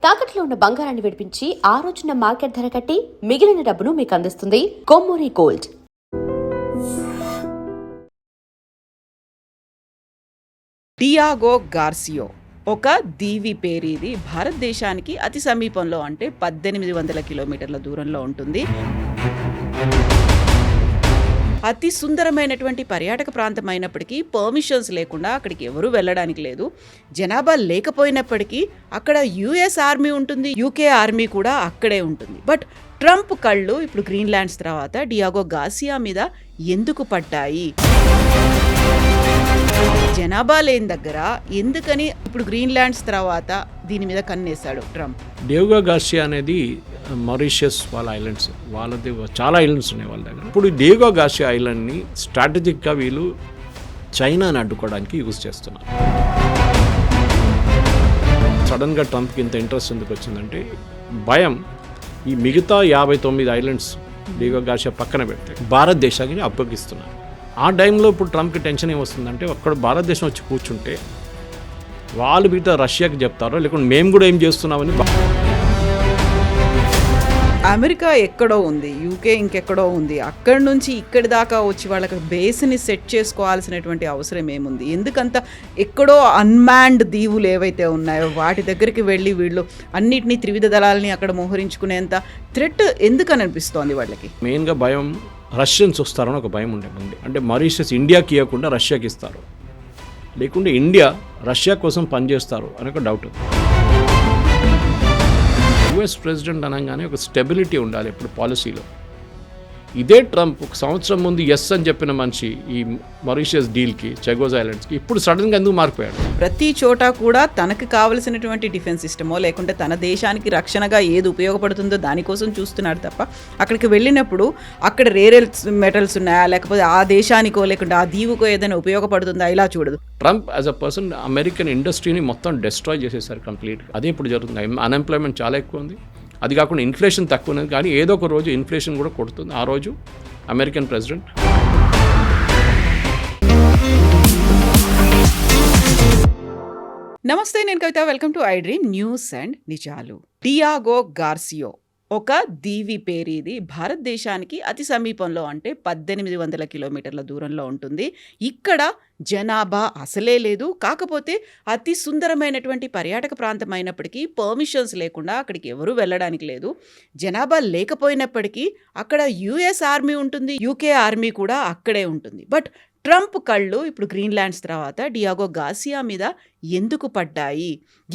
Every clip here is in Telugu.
తాకట్లో ఉన్న బంగారాన్ని విడిపించి ఆ రోజున మార్కెట్ ధర కట్టి మిగిలిన డబ్బును మీకు అందిస్తుంది కొమ్మూరి గోల్డ్. డియాగో గార్సియో ఒక దీవి పేరు. ఇది భారతదేశానికి అతి సమీపంలో, అంటే 1800 కిలోమీటర్ల దూరంలో ఉంటుంది. అతి సుందరమైనటువంటి పర్యాటక ప్రాంతం అయినప్పటికీ పర్మిషన్స్ లేకుండా అక్కడికి ఎవరూ వెళ్ళడానికి లేదు. జనాభా లేకపోయినప్పటికీ అక్కడ యుఎస్ ఆర్మీ ఉంటుంది, యూకే ఆర్మీ కూడా అక్కడే ఉంటుంది. బట్ ట్రంప్ కళ్ళు ఇప్పుడు గ్రీన్లాండ్స్ తర్వాత డియాగో గార్సియా మీద ఎందుకు పడ్డాయి? జనాభా లేని దగ్గర ఎందుకని ఇప్పుడు గ్రీన్లాండ్స్ తర్వాత దీని మీద కన్నేశాడు ట్రంప్? డియాగో గార్సియా అనేది మారిషియస్ వాళ్ళ ఐలాండ్స్, వాళ్ళది చాలా ఐలాండ్స్ ఉన్నాయి వాళ్ళ దగ్గర. ఇప్పుడు డియాగో గార్సియా ఐలాండ్ని స్ట్రాటజిక్గా వీళ్ళు చైనాని అడ్డుకోవడానికి యూజ్ చేస్తున్నారు. సడన్గా ట్రంప్కి ఇంత ఇంట్రెస్ట్ ఎందుకు వచ్చిందంటే భయం, ఈ మిగతా 59 ఐలాండ్స్ డియాగో గార్సియా పక్కన పెడితే భారతదేశానికి అప్పగిస్తున్నారు. ఆ టైంలో ఇప్పుడు ట్రంప్కి టెన్షన్ ఏమొస్తుందంటే అక్కడ భారతదేశం వచ్చి కూర్చుంటే వాళ్ళు మిగతా రష్యాకి చెప్తారో, లేకుంటే మేము కూడా ఏం చేస్తున్నామని. అమెరికా ఎక్కడో ఉంది, యూకే ఇంకెక్కడో ఉంది. అక్కడి నుంచి ఇక్కడి దాకా వచ్చి వాళ్ళకి బేస్ని సెట్ చేసుకోవాల్సినటువంటి అవసరం ఏముంది? ఎందుకంత ఎక్కడో అన్మాన్డ్ దీవులు ఏవైతే ఉన్నాయో వాటి దగ్గరికి వెళ్ళి వీళ్ళు అన్నిటినీ త్రివిధ దళాలని అక్కడ మోహరించుకునేంత థ్రెట్ ఎందుకని అనిపిస్తోంది వాళ్ళకి? మెయిన్గా భయం రష్యన్స్ వస్తారని ఒక భయం ఉండేది. అంటే మారిషియస్ ఇండియాకి ఇవ్వకుండా రష్యాకి ఇస్తారు, లేకుంటే ఇండియా రష్యా కోసం పనిచేస్తారు అని ఒక డౌట్. యుఎస్ ప్రెసిడెంట్ అనగానే ఒక స్టెబిలిటీ ఉండాలి ఇప్పుడు పాలసీలో. ఇదే ట్రంప్ ఒక సంవత్సరం ముందు ఎస్ అని చెప్పిన మనిషి ఈ మారిషియస్ డీల్కి, చెగోస్ ఐలాండ్స్కి, ఇప్పుడు సడన్గా ఎందుకు మారిపోయాడు? ప్రతి చోట కూడా తనకు కావలసినటువంటి డిఫెన్స్ సిస్టమో లేకుంటే తన దేశానికి రక్షణగా ఏది ఉపయోగపడుతుందో దానికోసం చూస్తున్నాడు తప్ప అక్కడికి వెళ్ళినప్పుడు అక్కడ రేర్ మెటల్స్ ఉన్నాయా, లేకపోతే ఆ దేశానికో లేకుంటే ఆ దీవుకో ఏదైనా ఉపయోగపడుతుందా ఇలా చూడదు. Trump as a person American ఇండస్ట్రీని మొత్తం డిస్ట్రాయ్ చేసేసారు కంప్లీట్గా. అదే ఇప్పుడు జరుగుతుంది. అన్ఎంప్లాయ్మెంట్ చాలా ఎక్కువ ఉంది. అది కాకుండా ఇన్ఫ్లేషన్ తక్కువ ఉన్నది, కానీ ఏదో ఒక రోజు ఇన్ఫ్లేషన్ కూడా కొడుతుంది. ఆ రోజు అమెరికన్ ప్రెసిడెంట్. నమస్తే, నేను Kavitha. Welcome to I dream news and నిజాలు. డియాగో గార్సియో ఒక దీవి పేరు. ఇది భారతదేశానికి అతి సమీపంలో, అంటే 1800 కిలోమీటర్ల దూరంలో ఉంటుంది. ఇక్కడ జనాభా అసలే లేదు. కాకపోతే అతి సుందరమైనటువంటి పర్యాటక ప్రాంతం అయినప్పటికీ పర్మిషన్స్ లేకుండా అక్కడికి ఎవరూ వెళ్ళడానికి లేదు. జనాభా లేకపోయినప్పటికీ అక్కడ యుఎస్ ఆర్మీ ఉంటుంది, యూకే ఆర్మీ కూడా అక్కడే ఉంటుంది. బట్ ట్రంప్ కళ్ళు ఇప్పుడు గ్రీన్లాండ్స్ తర్వాత డియాగో గార్సియా మీద ఎందుకు పడ్డాయి?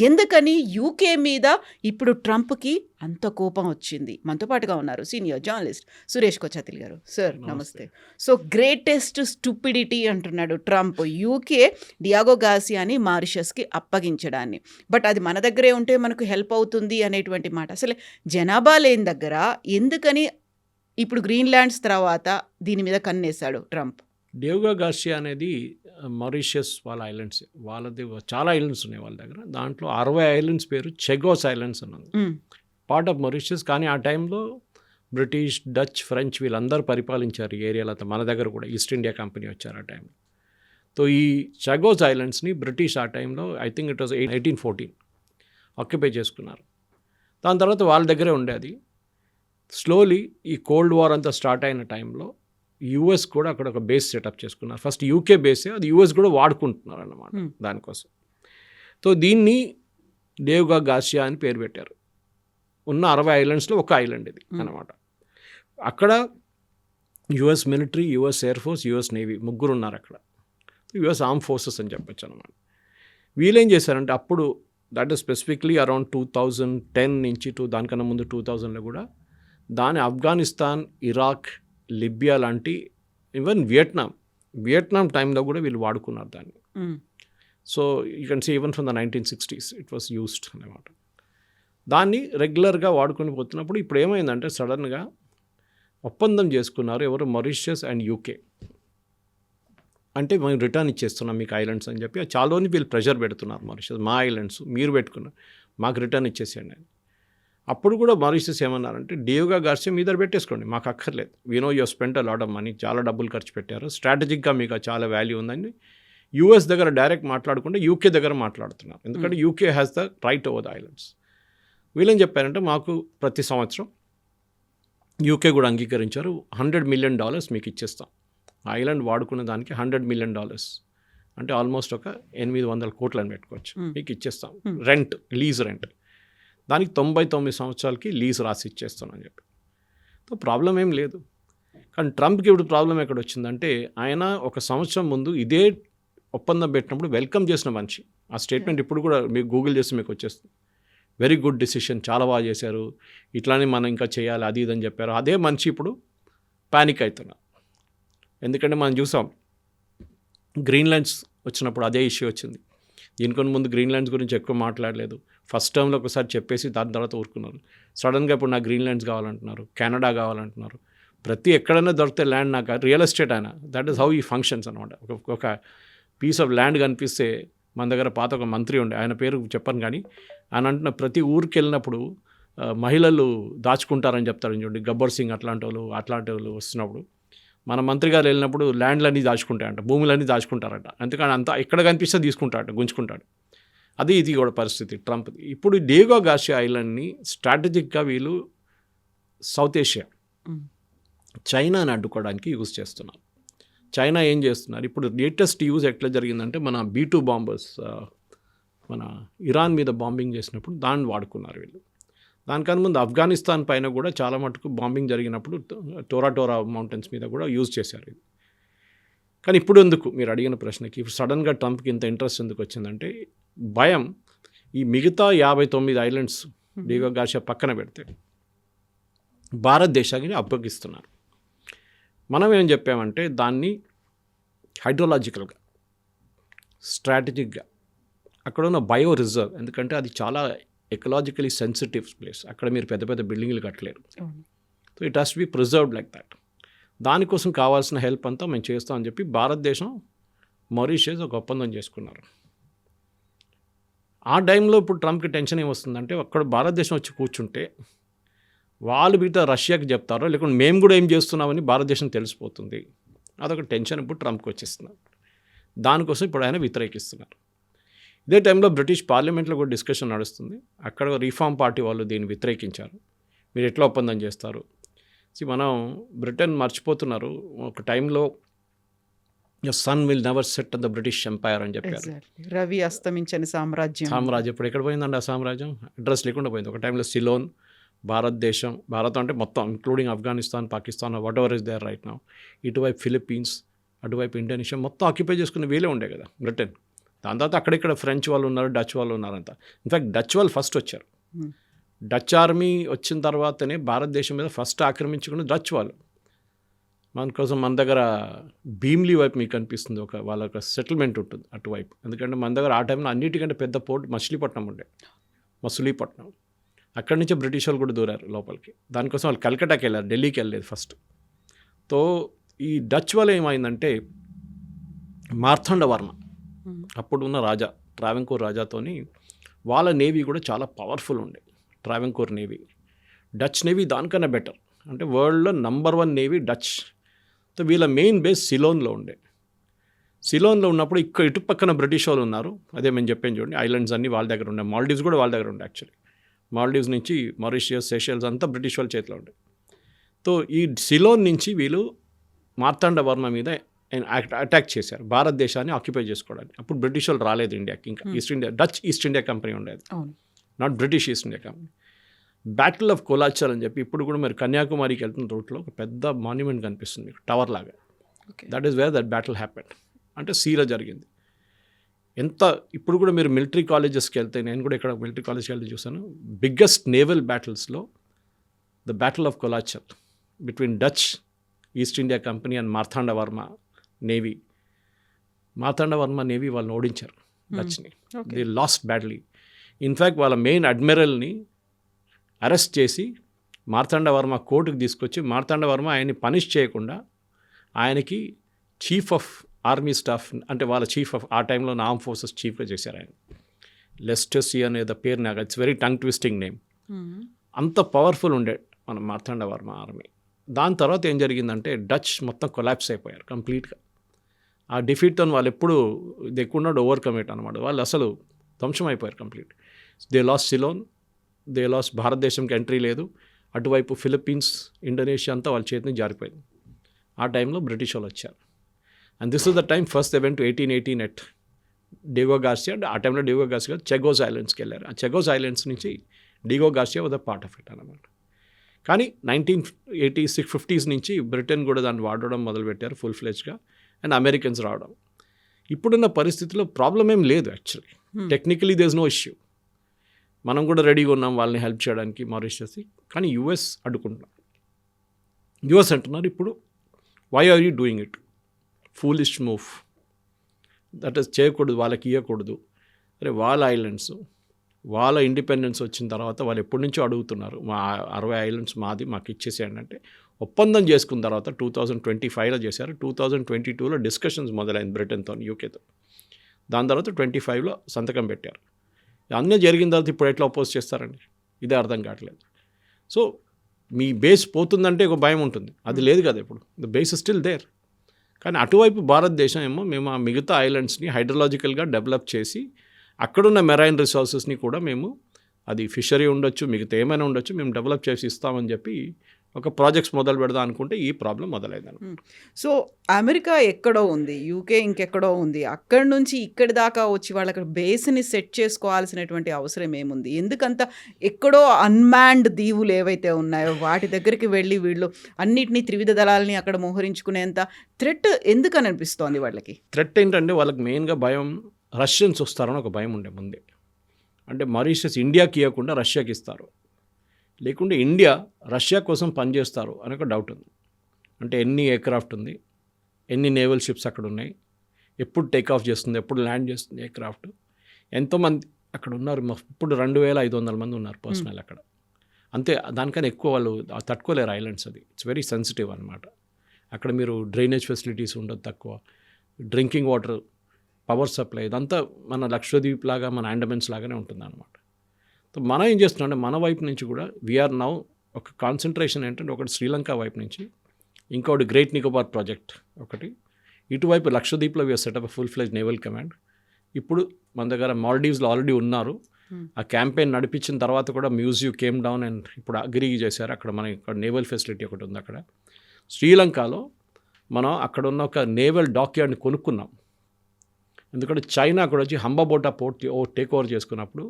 ఎందుకని యూకే మీద ఇప్పుడు ట్రంప్కి అంత కోపం వచ్చింది? మనతో పాటుగా ఉన్నారు సీనియర్ జర్నలిస్ట్ సురేష్ కొచ్చాతిల్ గారు. సార్ నమస్తే. సో గ్రేటెస్ట్ స్టూపిడిటీ అంటున్నాడు ట్రంప్ యూకే డియాగో గార్సియాని మారిషస్కి అప్పగించడాన్ని. బట్ అది మన దగ్గరే ఉంటే మనకు హెల్ప్ అవుతుంది అనేటువంటి మాట. అసలు జనాభా లేని దగ్గర ఎందుకని ఇప్పుడు గ్రీన్లాండ్స్ తర్వాత దీని మీద కన్నేశాడు ట్రంప్? డియాగో గార్సియా అనేది మారిషియస్ వాళ్ళ ఐలాండ్స్, వాళ్ళది చాలా ఐలాండ్స్ ఉన్నాయి వాళ్ళ దగ్గర. దాంట్లో 60 ఐలాండ్స్ పేరు చెగోస్ ఐలాండ్స్ అన్నది, పార్ట్ ఆఫ్ మారిషియస్. కానీ ఆ టైంలో బ్రిటిష్, డచ్, ఫ్రెంచ్ వీళ్ళందరూ పరిపాలించారు ఈ ఏరియాలో. మన దగ్గర కూడా ఈస్ట్ ఇండియా కంపెనీ వచ్చారు ఆ టైంలో. సో ఈ చెగోస్ ఐలాండ్స్ని బ్రిటిష్ ఆ టైంలో, I think it was 1814 occupy చేసుకున్నారు. దాని తర్వాత వాళ్ళ దగ్గరే ఉండేది. స్లోలీ ఈ కోల్డ్ వార్ అంతా స్టార్ట్ అయిన టైంలో యుఎస్ కూడా అక్కడ ఒక బేస్ సెటప్ చేసుకున్నారు. ఫస్ట్ యూకే బేసే, అది యుఎస్ కూడా వాడుకుంటున్నారు అన్నమాట దానికోసం. సో దీన్ని డియాగో గార్సియా అని పేరు పెట్టారు. ఉన్న 60 ఐలాండ్స్లో ఒక ఐలాండ్ ఇది అన్నమాట. అక్కడ US military, US air force, US navy ముగ్గురు ఉన్నారు అక్కడ. యుఎస్ ఆర్మ్ ఫోర్సెస్ అని చెప్పచ్చు అనమాట. వీళ్ళేం చేశారంటే అప్పుడు, దట్ ఈస్ స్పెసిఫిక్లీ అరౌండ్ 2010 నుంచి దానికన్నా ముందు 2000లో కూడా దాని ఆఫ్ఘనిస్తాన్, ఇరాక్, లిబియా లాంటి, ఈవెన్ వియట్నాం టైంలో కూడా వీళ్ళు వాడుకున్నారు దాన్ని. So you can see even from the 1960s it was used అన్నమాట. దాన్ని రెగ్యులర్గా వాడుకొని పోతున్నప్పుడు ఇప్పుడు ఏమైందంటే సడన్గా ఒప్పందం చేసుకున్నారు ఎవరు, మారిషియస్ అండ్ యూకే. అంటే మేము రిటర్న్ ఇచ్చేస్తున్నాం మీకు ఐలాండ్స్ అని చెప్పి చాలాని వీళ్ళు ప్రెషర్ పెడుతున్నారు. మారిషియస్, మా ఐలాండ్స్ మీరు పెట్టుకున్నారు, మాకు రిటర్న్ ఇచ్చేసేయండి అని. అప్పుడు కూడా మారిషియస్ ఏమన్నారంటే డియాగో గార్సియా మీ దగ్గర పెట్టేసుకోండి, మాకు అక్కర్లేదు. We know you spent a lot of money, చాలా డబ్బులు ఖర్చు పెట్టారు, స్ట్రాటజిక్గా మీకు చాలా వాల్యూ ఉందని యూఎస్ దగ్గర డైరెక్ట్ మాట్లాడకుండా యూకే దగ్గర మాట్లాడుతున్నారు. ఎందుకంటే UK has the right over the islands. వీళ్ళేం చెప్పారంటే మాకు ప్రతి సంవత్సరం యూకే కూడా అంగీకరించారు, $100 మిలియన్ మీకు ఇచ్చేస్తాం, ఐలాండ్ వాడుకున్న దానికి $100 మిలియన్, అంటే ఆల్మోస్ట్ ఒక 800 కోట్లు అని పెట్టుకోవచ్చు, మీకు ఇచ్చేస్తాం రెంట్, లీజ్ రెంట్, దానికి 99 సంవత్సరాలకి లీజ్ రాసి ఇచ్చేస్తాం అని చెప్పి. సో ప్రాబ్లం ఏం లేదు. కానీ ట్రంప్కి ఇప్పుడు ప్రాబ్లం ఎక్కడ వచ్చిందంటే, ఆయన ఒక సంవత్సరం ముందు ఇదే ఒప్పందం పెట్టినప్పుడు వెల్కమ్ చేసిన మనిషి. ఆ స్టేట్మెంట్ ఇప్పుడు కూడా మీకు గూగుల్ చేస్తే మీకు వచ్చేస్తుంది. వెరీ గుడ్ డిసిషన్, చాలా బాగా చేశారు, ఇట్లానే మనం ఇంకా చేయాలి అది ఇదని చెప్పారు. అదే మనిషి ఇప్పుడు ప్యానిక్ అవుతున్నారు. ఎందుకంటే మనం చూసాం గ్రీన్లాండ్స్ వచ్చినప్పుడు అదే ఇష్యూ వచ్చింది. దీనికొని ముందు గ్రీన్లాండ్స్ గురించి ఎక్కువ మాట్లాడలేదు. ఫస్ట్ టర్మ్లో ఒకసారి చెప్పేసి దాని తర్వాత ఊరుకున్నారు. సడన్గా ఇప్పుడు నాకు గ్రీన్లాండ్స్ కావాలంటున్నారు, కెనడా కావాలంటున్నారు. ప్రతి ఎక్కడైనా దొరికితే ల్యాండ్ నాకు, రియల్ ఎస్టేట్ ఆయన, దట్ ఈస్ హౌ ఈ ఫంక్షన్స్ అనమాట. ఒక పీస్ ఆఫ్ ల్యాండ్ కనిపిస్తే, మన దగ్గర పాత ఒక మంత్రి ఉండే, ఆయన పేరు చెప్పను కానీ, ఆయన అంటున్న ప్రతి ఊరికి వెళ్ళినప్పుడు మహిళలు దాచుకుంటారని చెప్తారు చూడండి, గబ్బర్ సింగ్ అట్లాంటి వాళ్ళు వస్తున్నప్పుడు, మన మంత్రి గారు వెళ్ళినప్పుడు ల్యాండ్లన్నీ దాచుకుంటాయంట, భూములన్నీ దాచుకుంటారంట. అందుకని అంతా ఎక్కడ కనిపిస్తే తీసుకుంటాడు, గుంజుకుంటాడు. అది ఇది కూడా పరిస్థితి ట్రంప్ది. ఇప్పుడు డియేగో గార్సియా ఐలాండ్ని స్ట్రాటజిక్గా వీళ్ళు సౌత్ ఏషియా, చైనాని అడ్డుకోవడానికి యూజ్ చేస్తున్నారు. చైనా ఏం చేస్తున్నారు ఇప్పుడు, లేటెస్ట్ యూజ్ ఎట్లా జరిగిందంటే, మన B-2 బాంబర్స్ మన ఇరాన్ మీద బాంబింగ్ చేసినప్పుడు దాన్ని వాడుకున్నారు వీళ్ళు. దానికన్నా ముందు ఆఫ్ఘనిస్తాన్ పైన కూడా చాలా మటుకు బాంబింగ్ జరిగినప్పుడు టోరా మౌంటైన్స్ మీద కూడా యూజ్ చేశారు ఇది. కానీ ఇప్పుడు ఎందుకు, మీరు అడిగిన ప్రశ్నకి ఇప్పుడు సడన్గా ట్రంప్కి ఇంత ఇంట్రెస్ట్ ఎందుకు వచ్చిందంటే, భయం ఈ మిగతా 59 ఐలాండ్స్ డియేగో గార్సియా పక్కన పెడితే భారతదేశానికి అప్పగిస్తున్నారు. మనం ఏం చెప్పామంటే, దాన్ని హైడ్రోలాజికల్గా, స్ట్రాటజిక్గా అక్కడ ఉన్న బయో రిజర్వ్, ఎందుకంటే అది చాలా ఎకలాజికలీ సెన్సిటివ్ ప్లేస్, అక్కడ మీరు పెద్ద పెద్ద బిల్డింగ్లు కట్టలేరు. So it has to be preserved like that. దానికోసం కావాల్సిన హెల్ప్ అంతా మేము చేస్తామని చెప్పి భారతదేశం మారిషియస్ ఒక ఒప్పందం చేసుకున్నారు. ఆ టైంలో ఇప్పుడు ట్రంప్కి టెన్షన్ ఏమొస్తుందంటే, అక్కడ భారతదేశం వచ్చి కూర్చుంటే వాళ్ళు మిగతా రష్యాకి చెప్తారో, లేకుంటే మేము కూడా ఏం చేస్తున్నామని భారతదేశం తెలిసిపోతుంది. అదొక టెన్షన్ ఇప్పుడు ట్రంప్కి వచ్చేస్తున్నారు. దానికోసం ఇప్పుడు ఆయన వ్యతిరేకిస్తున్నారు. ఇదే టైంలో బ్రిటిష్ పార్లమెంట్లో కూడా డిస్కషన్ నడుస్తుంది. అక్కడ రీఫార్మ్ పార్టీ వాళ్ళు దీన్ని వ్యతిరేకించారు. మీరు ఎట్లా ఒప్పందం చేస్తారు? మనం బ్రిటన్ మర్చిపోతున్నారు, ఒక టైంలో sun will never set on the British empire అని చెప్పారు. రవి అస్తమించని సామ్రాజ్యం ఇప్పుడు ఎక్కడ పోయిందండి ఆ సామ్రాజ్యం? అడ్రస్ లేకుండా పోయింది. ఒక టైంలో సిలోన్, భారతదేశం, భారతం అంటే మొత్తం including Afghanistan, Pakistan, whatever is there right now, ఇటువైపు ఫిలిప్పీన్స్, అటువైపు ఇండోనేషియా, మొత్తం ఆక్యుపై చేసుకునే వీలే ఉండే కదా బ్రిటన్. దాని తర్వాత అక్కడిక్కడ ఫ్రెంచ్ వాళ్ళు ఉన్నారు, డచ్ వాళ్ళు ఉన్నారంతా. ఇన్ఫ్యాక్ట్ డచ్ వాళ్ళు ఫస్ట్ వచ్చారు. డచ్ ఆర్మీ వచ్చిన తర్వాతనే భారతదేశం మీద ఫస్ట్ ఆక్రమించుకున్న డచ్ వాళ్ళు. మన కోసం మన దగ్గర భీమ్లీ వైపు మీకు కనిపిస్తుంది, వాళ్ళ ఒక సెటిల్మెంట్ ఉంటుంది అటువైపు. ఎందుకంటే మన దగ్గర ఆ టైంలో అన్నిటికంటే పెద్ద పోర్ట్ మచిలీపట్నం ఉండే, మచిలీపట్నం. అక్కడి నుంచే బ్రిటిష్ వాళ్ళు కూడా దూరారు లోపలికి. దానికోసం వాళ్ళు కలకటాకి వెళ్ళారు, ఢిల్లీకి వెళ్ళలేదు ఫస్ట్. తో ఈ డచ్ వల్ల ఏమైందంటే, మార్తాండవర్మ అప్పుడున్న రాజా, ట్రావెంకోర్ రాజాతోని, వాళ్ళ నేవీ కూడా చాలా పవర్ఫుల్ ఉండే, ట్రావెంకోర్ నేవీ. డచ్ నేవీ దానికన్నా బెటర్, అంటే వరల్డ్లో నంబర్ 1 నేవీ డచ్. సో వీళ్ళ మెయిన్ బేస్ సిలోన్లో ఉండే. సిలోన్లో ఉన్నప్పుడు ఇటు పక్కన బ్రిటిష్ వాళ్ళు ఉన్నారు. అదే మేము చెప్పాను చూడండి, ఐలాండ్స్ అన్నీ వాళ్ళ దగ్గర ఉండే, మాల్డీవ్స్ కూడా వాళ్ళ దగ్గర ఉండే. యాక్చువల్లీ మాల్డీవ్స్ నుంచి మారిషియస్, సెషెల్స్ అంతా బ్రిటిష్ వాళ్ళ చేతిలో ఉండే. సో ఈ సిలోన్ నుంచి వీళ్ళు మార్తాండవర్మ మీద అటాక్ చేశారు, భారతదేశాన్ని ఆక్యుపై చేసుకోవడానికి. అప్పుడు బ్రిటిష్ వాళ్ళు రాలేదు ఇండియాకి, ఇంకా East India, Dutch East India company ఉండేది, not British East India company. Battle of Colachel అని చెప్పి ఇప్పుడు కూడా మీరు కన్యాకుమారికి వెళ్తున్న రూట్లో ఒక పెద్ద మాన్యుమెంట్ కనిపిస్తుంది మీకు, టవర్ లాగా. That is where that battle happened, అంటే సీలో జరిగింది. ఇప్పుడు కూడా మీరు మిలిటరీ కాలేజెస్కి వెళ్తే, నేను కూడా ఇక్కడ మిలిటరీ కాలేజ్కి వెళ్తే చూసాను, బిగ్గెస్ట్ నేవల్ బ్యాటిల్స్లో the battle of Colachel between Dutch East India company and Marthanda Varma navy. Marthanda Varma navy వాళ్ళని ఓడించారు డచ్ని. The last battle. ఇన్ఫ్యాక్ట్ వాళ్ళ మెయిన్ అడ్మిరల్ని అరెస్ట్ చేసి మార్తాండవర్మ కోర్టుకు తీసుకొచ్చి, మార్తాండవర్మ ఆయన్ని పనిష్ చేయకుండా ఆయనకి చీఫ్ ఆఫ్ ఆర్మీ స్టాఫ్, అంటే వాళ్ళ చీఫ్ ఆఫ్ ఆ టైంలో ఆర్మ్ ఫోర్సెస్ చీఫ్గా చేశారు ఆయన. లెస్టర్ సి అనేది పేరు, నాకు it's very tongue twisting name. అంత పవర్ఫుల్ ఉండే మన మార్తాండవర్మ ఆర్మీ. దాని తర్వాత ఏం జరిగిందంటే, డచ్ మొత్తం కొలాప్స్ అయిపోయారు కంప్లీట్గా. ఆ డిఫీట్తో వాళ్ళు ఎప్పుడు they could not overcome it అనమాట. వాళ్ళు అసలు ధ్వంసం అయిపోయారు complete. They lost Ceylon, they lost, భారతదేశంకి ఎంట్రీ లేదు, అటువైపు ఫిలిప్పీన్స్, ఇండోనేషియా అంతా వాళ్ళ చేతిని జారిపోయింది. ఆ టైంలో బ్రిటిష్ వాళ్ళు వచ్చారు. And this is the time first they went to 1818 at Diego Garcia. ఆ టైంలో డిగో గార్సియా చెగోస్ ఐలాండ్స్కి వెళ్ళారు. ఆ చెగోస్ ఐలాండ్స్ నుంచి Diego Garcia was a part of it అనమాట. కానీ 1950s నుంచి బ్రిటన్ కూడా దాన్ని వాడడం మొదలుపెట్టారు ఫుల్ ఫ్లెజ్గా, అండ్ అమెరికన్స్ రావడం. ఇప్పుడున్న పరిస్థితిలో ప్రాబ్లం ఏం లేదు actually, technically there is no issue. మనం కూడా రెడీగా ఉన్నాం వాళ్ళని హెల్ప్ చేయడానికి మారిషస్కి. కానీ యుఎస్ అడ్డుకుంటున్నాం. యుఎస్ అంటున్నారు ఇప్పుడు, why are you doing it, foolish move, that is చేయకూడదు, వాళ్ళకి ఇవ్వకూడదు. అరే వాళ్ళ ఐలాండ్స్, వాళ్ళ ఇండిపెండెన్స్ వచ్చిన తర్వాత వాళ్ళు ఎప్పటి నుంచో అడుగుతున్నారు, మా 60 ఐలాండ్స్ మాది, మాకు ఇచ్చేసేయండి అంటే ఒప్పందం చేసుకున్న తర్వాత 2025లో చేశారు. 2022లో డిస్కషన్స్ మొదలైంది బ్రిటన్తో, యూకేతో. దాని తర్వాత 25లో సంతకం పెట్టారు. అన్నీ జరిగిన తర్వాత ఇప్పుడు ఎట్లా అపోజ్ చేస్తారండి, ఇదే అర్థం కావట్లేదు. సో మీ బేస్ పోతుందంటే ఒక భయం ఉంటుంది, అది లేదు కదా ఇప్పుడు, the base is still there. కానీ అటువైపు భారతదేశం ఏమో మేము ఆ మిగతా ఐలాండ్స్ని హైడ్రలాజికల్గా డెవలప్ చేసి అక్కడున్న మెరైన్ రిసోర్సెస్ని కూడా మేము, అది ఫిషరీ ఉండొచ్చు, మిగతా ఏమైనా ఉండొచ్చు, మేము డెవలప్ చేసి ఇస్తామని చెప్పి ఒక ప్రాజెక్ట్స్ మొదలు పెడదాం అనుకుంటే ఈ ప్రాబ్లం మొదలైంది. సో అమెరికా ఎక్కడో ఉంది, యూకే ఇంకెక్కడో ఉంది, అక్కడి నుంచి ఇక్కడి దాకా వచ్చి వాళ్ళకి బేస్ని సెట్ చేసుకోవాల్సినటువంటి అవసరం ఏముంది? ఎందుకంత ఎక్కడో అన్మాన్డ్ దీవులు ఏవైతే ఉన్నాయో వాటి దగ్గరికి వెళ్ళి వీళ్ళు అన్నిటినీ త్రివిధ దళాలని అక్కడ మోహరించుకునేంత థ్రెట్ ఎందుకని అనిపిస్తోంది వాళ్ళకి? థ్రెట్ ఏంటంటే వాళ్ళకి మెయిన్గా భయం, రష్యన్స్ వస్తారని ఒక భయం ఉండే ముందే. అంటే మారిషస్ ఇండియాకి ఇవ్వకుండా రష్యాకి ఇస్తారు, లేకుంటే ఇండియా రష్యా కోసం పనిచేస్తారు అని ఒక డౌట్ ఉంది. అంటే ఎన్ని ఎయిర్క్రాఫ్ట్ ఉంది, ఎన్ని నేవల్ షిప్స్ అక్కడ ఉన్నాయి, ఎప్పుడు టేక్ ఆఫ్ చేస్తుంది, ఎప్పుడు ల్యాండ్ చేస్తుంది ఎయిర్క్రాఫ్ట్, ఎంతోమంది అక్కడ ఉన్నారు. ఇప్పుడు 2500 మంది ఉన్నారు పర్సనల్ అక్కడ. అంతే, దానికన్నా ఎక్కువ వాళ్ళు తట్టుకోలేరు ఐలాండ్స్. అది ఇట్స్ వెరీ సెన్సిటివ్ అనమాట. అక్కడ మీరు డ్రైనేజ్ ఫెసిలిటీస్ ఉండదు, తక్కువ డ్రింకింగ్ వాటర్, పవర్ సప్లై, ఇదంతా మన లక్షద్వీప్ లాగా, మన అండమాన్స్ లాగానే ఉంటుంది అనమాట. మనం ఏం చేస్తున్నాం అంటే మన వైపు నుంచి కూడా వీఆర్ నౌ ఒక కాన్సన్ట్రేషన్ ఏంటంటే, ఒకటి శ్రీలంక వైపు నుంచి, ఇంకోటి గ్రేట్ నికోబార్ ప్రాజెక్ట్ ఒకటి, ఇటువైపు లక్షద్వీప్లో we are setup full fledged naval command. ఇప్పుడు మన దగ్గర మాల్డీవ్స్లో ఆల్రెడీ ఉన్నారు. ఆ క్యాంపెయిన్ నడిపించిన తర్వాత కూడా మ్యూజియం కేమ్ డౌన్ అండ్ ఇప్పుడు అగ్రీ చేశారు. అక్కడ మన ఇక్కడ నేవల్ ఫెసిలిటీ ఒకటి ఉంది అక్కడ. శ్రీలంకలో మనం అక్కడ ఉన్న ఒక నేవల్ డాక్యార్డ్ని కొనుక్కున్నాం. ఎందుకంటే చైనా కూడా వచ్చి హంబాబోటా పోర్ట్ టేక్ ఓవర్ చేసుకున్నప్పుడు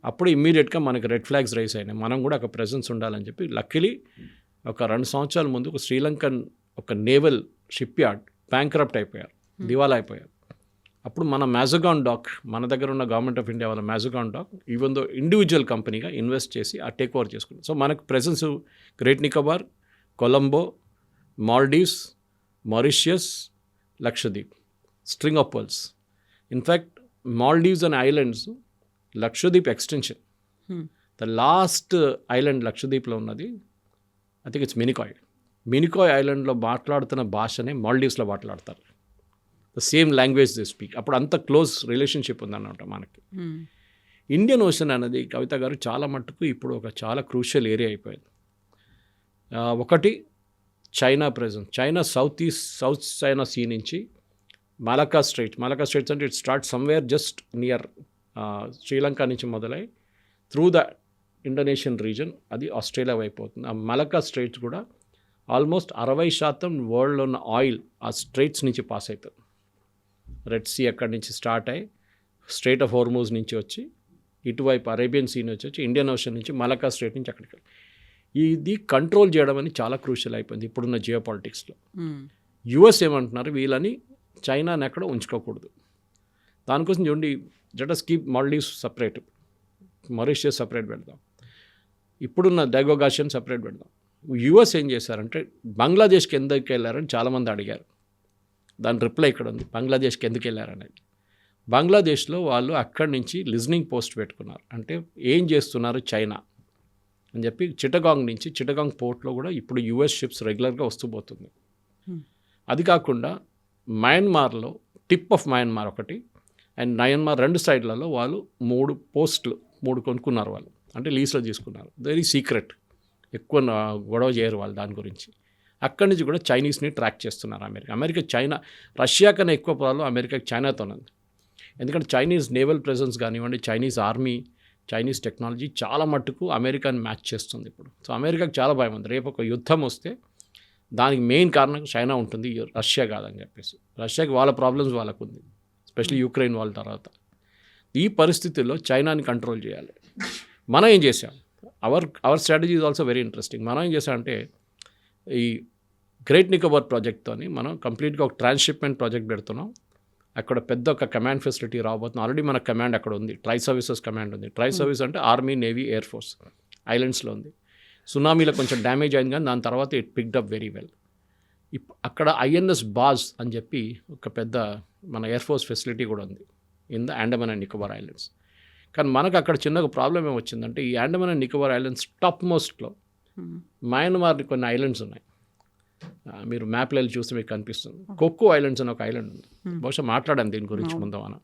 అప్పుడు ఇమ్మీడియట్గా మనకి రెడ్ ఫ్లాగ్స్ రైజ్ అయినాయి. మనం కూడా ఒక ప్రెజెన్స్ ఉండాలని చెప్పి లక్కీలీ ఒక 2 సంవత్సరాల ముందు ఒక శ్రీలంకన్ ఒక నేవల్ షిప్ యార్డ్ బ్యాంక్రప్ట్ అయిపోయారు, దివాలా అయిపోయారు. అప్పుడు మన మ్యాజగాన్ డాక్, మన దగ్గర ఉన్న గవర్నమెంట్ ఆఫ్ ఇండియా వాళ్ళ Mazagon dock even though individual కంపెనీగా ఇన్వెస్ట్ చేసి ఆ టేక్ ఓవర్ చేసుకున్నాం. సో మనకు presence great Nicobar, Colombo, Maldives, Mauritius, Lakshadweep, string of pearls. In fact Maldives అనే islands Lakshadweep extension. The last island లక్షద్వీప్లో ఉన్నది I think it's Minicoy. Minicoy ఐలాండ్లో మాట్లాడుతున్న భాషనే మాల్డీవ్స్లో మాట్లాడతారు. The same language they speak. అప్పుడు అంత క్లోజ్ రిలేషన్షిప్ ఉందన్నమాట మనకి. ఇండియన్ ఓషన్ అనేది కవిత గారు చాలా మట్టుకు ఇప్పుడు ఒక చాలా క్రూషియల్ ఏరియా అయిపోయింది. ఒకటి China presence. China South China Sea నుంచి మలకా స్ట్రైట్స్ అంటే it start somewhere just near Sri Lanka నుంచి మొదలై త్రూ ద ఇండోనేషియన్ రీజన్, అది ఆస్ట్రేలియా వైపు అవుతుంది. ఆ మలకా స్ట్రైట్స్ కూడా ఆల్మోస్ట్ 60% వరల్డ్లో ఉన్న ఆయిల్ ఆ స్ట్రైట్స్ నుంచి పాస్ అవుతుంది. రెడ్ సీ అక్కడి నుంచి స్టార్ట్ అయ్యి స్ట్రైట్ ఆఫ్ హోర్మూజ్ నుంచి వచ్చి ఇటువైపు అరేబియన్ సీ నుంచి వచ్చి ఇండియన్ ఓషన్ నుంచి మలకా స్ట్రైట్ నుంచి అక్కడికి. ఇది కంట్రోల్ చేయడం అని చాలా క్రూషియల్ అయిపోయింది ఇప్పుడున్న జియో పాలిటిక్స్లో. యుఎస్ ఏమంటున్నారు, వీళ్ళని చైనాని ఎక్కడ ఉంచుకోకూడదు. దానికోసం చూడండి, let us keep Maldives separate, Mauritius separate పెడదాం, ఇప్పుడున్న డైగో గార్సియా సపరేట్ పెడదాం. యుఎస్ ఏం చేశారంటే బంగ్లాదేశ్కి ఎందుకు వెళ్ళారని చాలామంది అడిగారు. దాని రిప్లై ఇక్కడ ఉంది, బంగ్లాదేశ్కి ఎందుకు వెళ్ళారనేది. బంగ్లాదేశ్లో వాళ్ళు అక్కడి నుంచి లిజనింగ్ పోస్ట్ పెట్టుకున్నారు. అంటే ఏం చేస్తున్నారు చైనా అని చెప్పి చిటగాంగ్ పోర్ట్లో కూడా ఇప్పుడు యుఎస్ షిప్స్ రెగ్యులర్గా వస్తూ పోతుంది. అది కాకుండా మయన్మార్లో టిప్ ఆఫ్ మయన్మార్ ఒకటి అండ్ మయన్మార్ 2 సైడ్లలో వాళ్ళు 3 పోస్టులు కొనుక్కున్నారు వాళ్ళు. అంటే లీజ్లో తీసుకున్నారు. వెరీ సీక్రెట్, ఎక్కువ గొడవ చేయరు వాళ్ళు దాని గురించి. అక్కడి నుంచి కూడా చైనీస్ని ట్రాక్ చేస్తున్నారు అమెరికా. చైనా, రష్యా కన్నా ఎక్కువ ప్రాబ్లం అమెరికాకి చైనాతో ఉంది. ఎందుకంటే చైనీస్ నేవల్ ప్రెజెన్స్ కానివ్వండి, చైనీస్ ఆర్మీ, చైనీస్ టెక్నాలజీ చాలా మట్టుకు అమెరికాని మ్యాచ్ చేస్తుంది ఇప్పుడు. సో అమెరికాకి చాలా భయం ఉంది, రేపు ఒక యుద్ధం వస్తే దానికి మెయిన్ కారణం చైనా ఉంటుంది, రష్యా కాదని చెప్పేసి. రష్యాకి వాళ్ళ ప్రాబ్లమ్స్ వాళ్ళకు ఉంది, ఎస్పెషల్లీ యుక్రెయిన్ వాళ్ళ తర్వాత. ఈ పరిస్థితుల్లో చైనాని కంట్రోల్ చేయాలి. మనం ఏం చేసాం, hour strategy is also very interesting. మనం ఏం చేసామంటే ఈ గ్రేట్ నికోబార్ ప్రాజెక్ట్తోని మనం కంప్లీట్గా ఒక ట్రాన్స్షిప్మెంట్ ప్రాజెక్ట్ పెడుతున్నాం. అక్కడ పెద్ద ఒక కమాండ్ ఫెసిలిటీ రాబోతుంది. ఆల్రెడీ మన కమాండ్ అక్కడ ఉంది, ట్రై సర్వీసెస్ కమాండ్ ఉంది. ట్రై సర్వీస్ అంటే ఆర్మీ, నేవీ, ఎయిర్ ఫోర్స్ ఐలాండ్స్లో ఉంది. సునామీలో కొంచెం డ్యామేజ్ అయింది కానీ దాని తర్వాత it picked up very well. అక్కడ ఐఎన్ఎస్ బాజ్ అని చెప్పి ఒక పెద్ద మన ఎయిర్ ఫోర్స్ ఫెసిలిటీ కూడా ఉంది in the Andaman and Nicobar islands. కానీ మనకు అక్కడ చిన్నగా ప్రాబ్లం ఏమొచ్చిందంటే ఈ Andaman and Nicobar islands top మోస్ట్లో మయన్మార్ కొన్ని ఐలాండ్స్ ఉన్నాయి. మీరు మ్యాప్లో వెళ్ళి చూస్తే మీకు కనిపిస్తుంది. కొక్కో ఐలాండ్స్ అని ఒక ఐలాండ్ ఉంది, బహుశా మాట్లాడాను దీని గురించి ముందు మనం.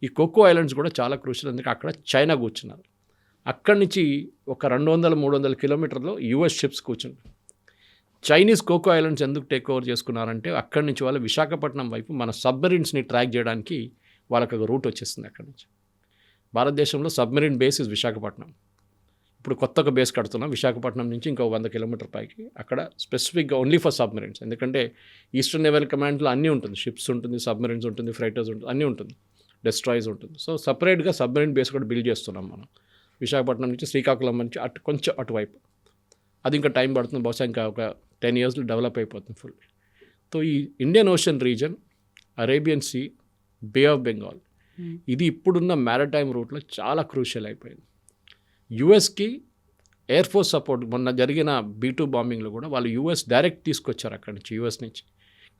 ఈ కొక్కో ఐలాండ్స్ కూడా చాలా క్రూషియల్, ఎందుకంటే అక్కడ చైనా కూర్చున్నారు. అక్కడి నుంచి ఒక 200-300 కిలోమీటర్లో యూఎస్ షిప్స్ కూర్చున్నారు. చైనీస్ కోకో ఐలాండ్స్ ఎందుకు టేక్ ఓవర్ చేసుకున్నారంటే అక్కడి నుంచి వాళ్ళు విశాఖపట్నం వైపు మన సబ్మెరీన్స్ని ట్రాక్ చేయడానికి వాళ్ళకి ఒక రూట్ వచ్చేస్తుంది. అక్కడి నుంచి భారతదేశంలో సబ్మెరీన్ బేస్ ఇస్ విశాఖపట్నం. ఇప్పుడు కొత్తగా బేస్ కడుతున్నాం విశాఖపట్నం నుంచి ఇంకో 100 కిలోమీటర్ పైకి. అక్కడ స్పెసిఫిక్గా ఓన్లీ ఫర్ సబ్మెరీన్స్, ఎందుకంటే ఈస్టర్న్ నేవల్ కమాండ్లో అన్నీ ఉంటుంది, షిప్స్ ఉంటుంది, సబ్మెరీన్స్ ఉంటుంది, ఫ్రైటర్స్ ఉంటుంది, అన్నీ ఉంటుంది, డెస్ట్రాయిస్ ఉంటుంది. సో సపరేట్గా సబ్మెరీన్ బేస్ కూడా బిల్డ్ చేస్తున్నాం మనం విశాఖపట్నం నుంచి, శ్రీకాకుళం నుంచి కొంచెం అటువైపు. అది ఇంకా టైం పడుతుంది, బహుశా ఇంకా ఒక 10 yearsలో డెవలప్ అయిపోతుంది ఫుల్. సో ఈ Indian Ocean region, Arabian Sea, Bay of Bengal, ఇది ఇప్పుడున్న మ్యారిటైమ్ రూట్లో చాలా క్రూషియల్ అయిపోయింది. యుఎస్కి ఎయిర్ ఫోర్స్ సపోర్ట్, మొన్న జరిగిన B-2 బాంబింగ్లో కూడా వాళ్ళు యుఎస్ డైరెక్ట్ తీసుకొచ్చారు అక్కడి నుంచి, యుఎస్ నుంచి.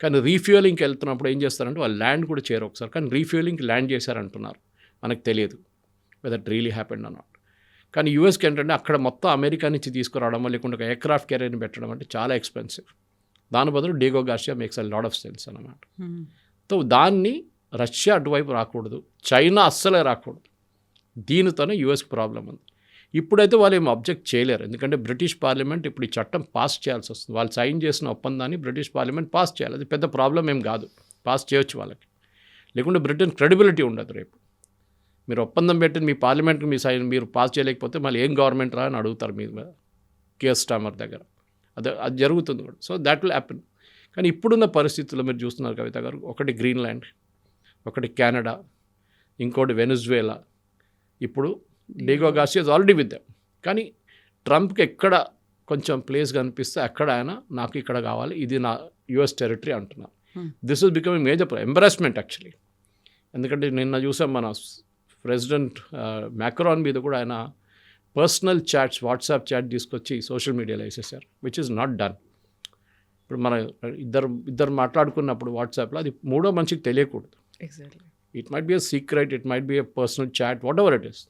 కానీ రీఫ్యూయలింగ్కి వెళ్తున్నప్పుడు ఏం చేస్తారంటే వాళ్ళు ల్యాండ్ కూడా చేయరు ఒకసారి, కానీ రీఫ్యూయలింగ్కి ల్యాండ్ చేశారంటున్నారు. మనకు తెలియదు వెదర్ ఇట్ రియలీ హ్యాపెండ్ అన్నమాట. కానీ యూఎస్కి ఏంటంటే అక్కడ మొత్తం అమెరికా నుంచి తీసుకురావడం, లేకుంటే ఒక ఎయిర్క్రాఫ్ట్ క్యారియర్ని పెట్టడం అంటే చాలా ఎక్స్పెన్సివ్. దాని బదులు Diego Garcia makes a lot of sense అన్నమాట. సో దాన్ని రష్యా అటువైపు రాకూడదు, చైనా అస్సలే రాకూడదు. దీనితోనే యూఎస్కి ప్రాబ్లం ఉంది. ఇప్పుడైతే వాళ్ళు ఏం అబ్జెక్ట్ చేయలేరు, ఎందుకంటే బ్రిటిష్ పార్లమెంట్ ఇప్పుడు ఈ చట్టం పాస్ చేయాల్సి వస్తుంది. వాళ్ళు సైన్ చేసిన ఒప్పందాన్ని బ్రిటిష్ పార్లమెంట్ పాస్ చేయాలి. అది పెద్ద ప్రాబ్లం ఏం కాదు, పాస్ చేయొచ్చు వాళ్ళకి. లేకుంటే బ్రిటన్ క్రెడిబిలిటీ ఉండదు. రేపు మీరు ఒప్పందం పెట్టి మీ పార్లమెంట్కి మీరు పాస్ చేయలేకపోతే మళ్ళీ ఏం గవర్నమెంట్ రా అని అడుగుతారు మీరు కేర్ స్టామర్ దగ్గర. అది జరుగుతుంది కూడా. So that will happen. కానీ ఇప్పుడున్న పరిస్థితుల్లో మీరు చూస్తున్నారు కవిత గారు, ఒకటి గ్రీన్లాండ్, ఒకటి కెనడా, ఇంకోటి వెనిజువేలా. ఇప్పుడు Diego Garcia is already with them. కానీ ట్రంప్కి ఎక్కడ కొంచెం ప్లేస్ కనిపిస్తే అక్కడ ఆయన నాకు ఇక్కడ కావాలి, ఇది నా యుఎస్ టెరిటరీ అంటున్నారు. This is becoming major embarrassment actually. ఎందుకంటే నిన్న చూసాం మన ప్రెసిడెంట్ మ్యాక్రాన్ మీద కూడా ఆయన పర్సనల్ చాట్స్, వాట్సాప్ చాట్ తీసుకొచ్చి సోషల్ మీడియాలో వేసేసారు, విచ్ ఈజ్ నాట్ డన్. ఇప్పుడు మన ఇద్దరు మాట్లాడుకున్నప్పుడు వాట్సాప్లో అది మూడో మనిషికి తెలియకూడదు. Exactly. It might be a secret, it might be a personal chat, whatever it is,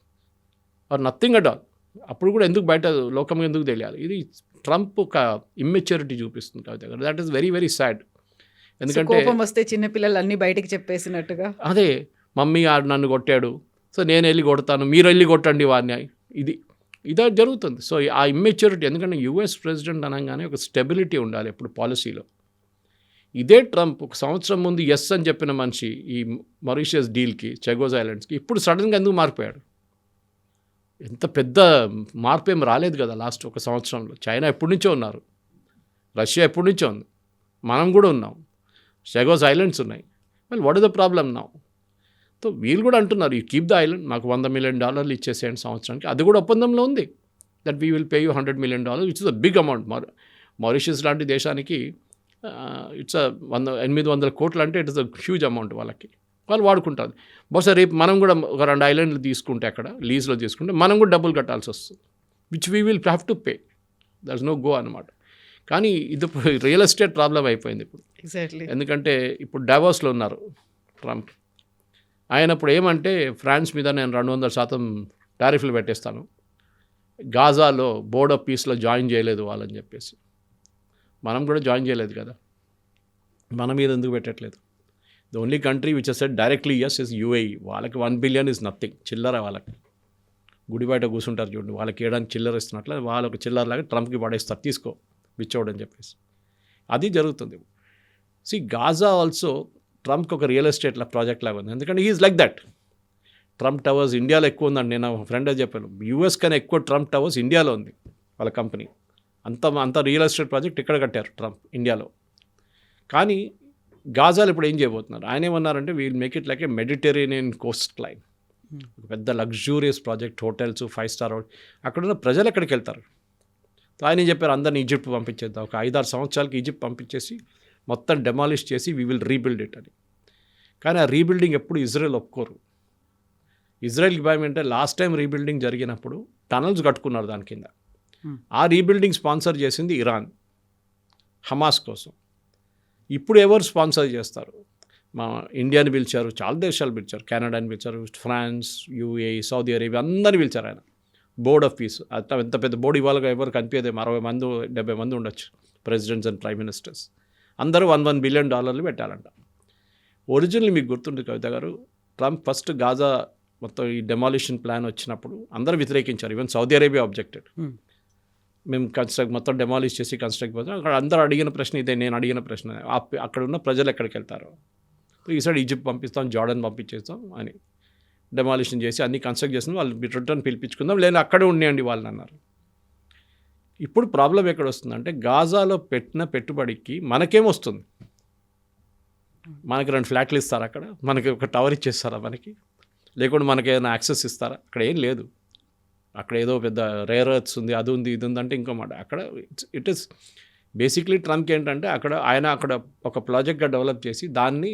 or nothing at all. అప్పుడు కూడా ఎందుకు బయట లోకం ఎందుకు తెలియాలి? ఇది ట్రంప్ ఒక ఇమ్మెచ్యూరిటీ చూపిస్తుంది Kavitha. That is very very sad. ఎందుకంటే కోపం వస్తే చిన్నపిల్లలు అన్నీ బయటకు చెప్పేసినట్టుగా. అదే, మమ్మీ ఆడు నన్ను కొట్టాడు, సో నేను వెళ్ళి కొడతాను, మీరు వెళ్ళి కొట్టండి వాడిని, ఇదే జరుగుతుంది. సో ఆ ఇమ్మెచ్యూరిటీ, ఎందుకంటే యుఎస్ ప్రెసిడెంట్ అనగానే ఒక స్టెబిలిటీ ఉండాలి ఎప్పుడు పాలసీలో. ఇదే ట్రంప్ ఒక సంవత్సరం ముందు ఎస్ అని చెప్పిన మనిషి ఈ మారిషియస్ డీల్కి, చెగోస్ ఐలాండ్స్కి, ఇప్పుడు సడన్గా ఎందుకు మారిపోయాడు? ఎంత పెద్ద మార్పు ఏం రాలేదు కదా లాస్ట్ ఒక సంవత్సరంలో. చైనా ఎప్పటి నుంచో ఉన్నారు, రష్యా ఎప్పటి నుంచో ఉంది, మనం కూడా ఉన్నాం, చెగోస్ ఐలాండ్స్ ఉన్నాయి. Well what is the problem now? So వీళ్ళు కూడా అంటున్నారు యూ కీప్ ద ఐలాండ్, మాకు $100 million ఇచ్చేసేయండి సంవత్సరానికి. అది కూడా ఒప్పందంలో ఉంది, that we will pay you $100 million, which is a big amount. Mauritius లాంటి దేశానికి ఇట్స్ 800 కోట్లు అంటే it is a huge amount. వాళ్ళు వాడుకుంటారు. బహుశా రేపు మనం కూడా ఒక 2 ఐలాండ్లు తీసుకుంటే, అక్కడ లీజ్లో తీసుకుంటే మనం కూడా డబ్బులు కట్టాల్సి వస్తుంది, which we will have to pay. There is no go అనమాట. కానీ ఇది రియల్ ఎస్టేట్ ప్రాబ్లం అయిపోయింది ఇప్పుడు. ఎగ్జాక్ట్లీ. ఎందుకంటే ఇప్పుడు డావోస్లో ఉన్నారు ట్రంప్. ఆయన ఇప్పుడు ఏమంటే ఫ్రాన్స్ మీద నేను 200% టారిఫ్లు పెట్టేస్తాను, గాజాలో బోర్డ్ ఆఫ్ పీస్లో జాయిన్ చేయలేదు వాళ్ళని చెప్పేసి. మనం కూడా జాయిన్ చేయలేదు కదా, మన మీద ఎందుకు పెట్టట్లేదు? The only country which has said directly yes is UAE. వాళ్ళకి $1 billion ఇస్ నథింగ్, చిల్లర. వాళ్ళకి గుడి బయట కూర్చుంటారు చూడండి, వాళ్ళకి వేయడానికి చిల్లర ఇస్తున్నట్లే వాళ్ళకి చిల్లరలాగా ట్రంప్కి పడేస్తారు, తీసుకో బిచ్చోడు అని చెప్పేసి. అది జరుగుతుంది. గాజా ఆల్సో ట్రంప్కి ఒక రియల్ ఎస్టేట్ ప్రాజెక్ట్ లాగా ఉంది, ఎందుకంటే he is like that. Trump towers ఇండియాలో ఎక్కువ ఉందండి. నేను ఫ్రెండ్ చెప్పాను, యూఎస్ కన్నా ఎక్కువ ట్రంప్ టవర్స్ ఇండియాలో ఉంది వాళ్ళ కంపెనీ. అంత రియల్ ఎస్టేట్ ప్రాజెక్ట్ ఇక్కడ కట్టారు ట్రంప్ ఇండియాలో. కానీ గాజాలు ఇప్పుడు ఏం చేయబోతున్నారు, ఆయన ఏమన్నారంటే we'll make it like a Mediterranean coast line, పెద్ద లగ్జూరియస్ ప్రాజెక్ట్, హోటల్స్, 5 స్టార్ అక్కడున్న ప్రజలు ఎక్కడికి వెళ్తారు. ఆయన చెప్పారు అందరిని ఈజిప్ట్ పంపించేద్దాం, ఒక 5-6 సంవత్సరాలకి ఈజిప్ట్ పంపించేసి మొత్తం డెమాలిష్ చేసి వీ విల్ రీబిల్డ్ ఇట్ అని. కానీ ఆ రీబిల్డింగ్ ఎప్పుడు ఇజ్రాయెల్ ఒప్పుకోరు. ఇజ్రాయెల్కి భయం అంటే లాస్ట్ టైం రీబిల్డింగ్ జరిగినప్పుడు టనల్స్ కట్టుకున్నారు దాని కింద. ఆ రీబిల్డింగ్ స్పాన్సర్ చేసింది ఇరాన్, హమాస్ కోసం. ఇప్పుడు ఎవరు స్పాన్సర్ చేస్తారు? మా ఇండియాని పిలిచారు, చాలా దేశాలు పిలిచారు, కెనడాని పిలిచారు, ఫ్రాన్స్, యూఏఈ, సౌదీ అరేబియా అందరినీ పిలిచారు ఆయన. బోర్డ్ ఆఫ్ పీస్, ఎంత పెద్ద బోర్డు ఇవాళగా ఎవరు కనిపించేదేమో 60 మంది 70 మంది ఉండొచ్చు, ప్రెసిడెంట్స్ అండ్ ప్రైమ్ మినిస్టర్స్. అందరూ $1 బిలియన్ పెట్టాలంట. ఒరిజినల్ మీకు గుర్తుంది కవిత గారు, ట్రంప్ ఫస్ట్ గాజా మొత్తం ఈ డెమాలిషన్ ప్లాన్ వచ్చినప్పుడు అందరూ వ్యతిరేకించారు. Even Saudi Arabia objected. మేము మొత్తం డెమాలిష్ చేసి కన్స్ట్రక్ట్ పోతాం. అక్కడ అందరూ అడిగిన ప్రశ్న ఇదే, నేను అడిగిన ప్రశ్న, అక్కడ ఉన్న ప్రజలు ఎక్కడికి వెళ్తారు? ఈ సైడ్ ఈజిప్ట్ పంపిస్తాం, జార్డన్ పంపించేస్తాం అని డెమాలిషన్ చేసి అన్ని కన్స్ట్రక్ట్ చేసిన వాళ్ళు రిటర్న్ పిలిపించుకుందాం, లేదా అక్కడే ఉండేయండి వాళ్ళని అన్నారు. ఇప్పుడు ప్రాబ్లం ఎక్కడ వస్తుందంటే గాజాలో పెట్టిన పెట్టుబడికి మనకేమొస్తుంది? మనకి 2 ఫ్లాట్లు ఇస్తారా అక్కడ? మనకి ఒక టవర్ ఇచ్చేస్తారా మనకి? లేకుంటే మనకి ఏదైనా యాక్సెస్ ఇస్తారా? అక్కడ ఏం లేదు. అక్కడ ఏదో పెద్ద రేర్ ఎర్త్స్ ఉంది, అది ఉంది, ఇది ఉంది అంటే ఇంకో మాట. అక్కడ ఇట్ ఈస్ బేసిక్లీ ట్రంప్కి ఏంటంటే ఆయన అక్కడ ఒక ప్రాజెక్ట్గా డెవలప్ చేసి దాన్ని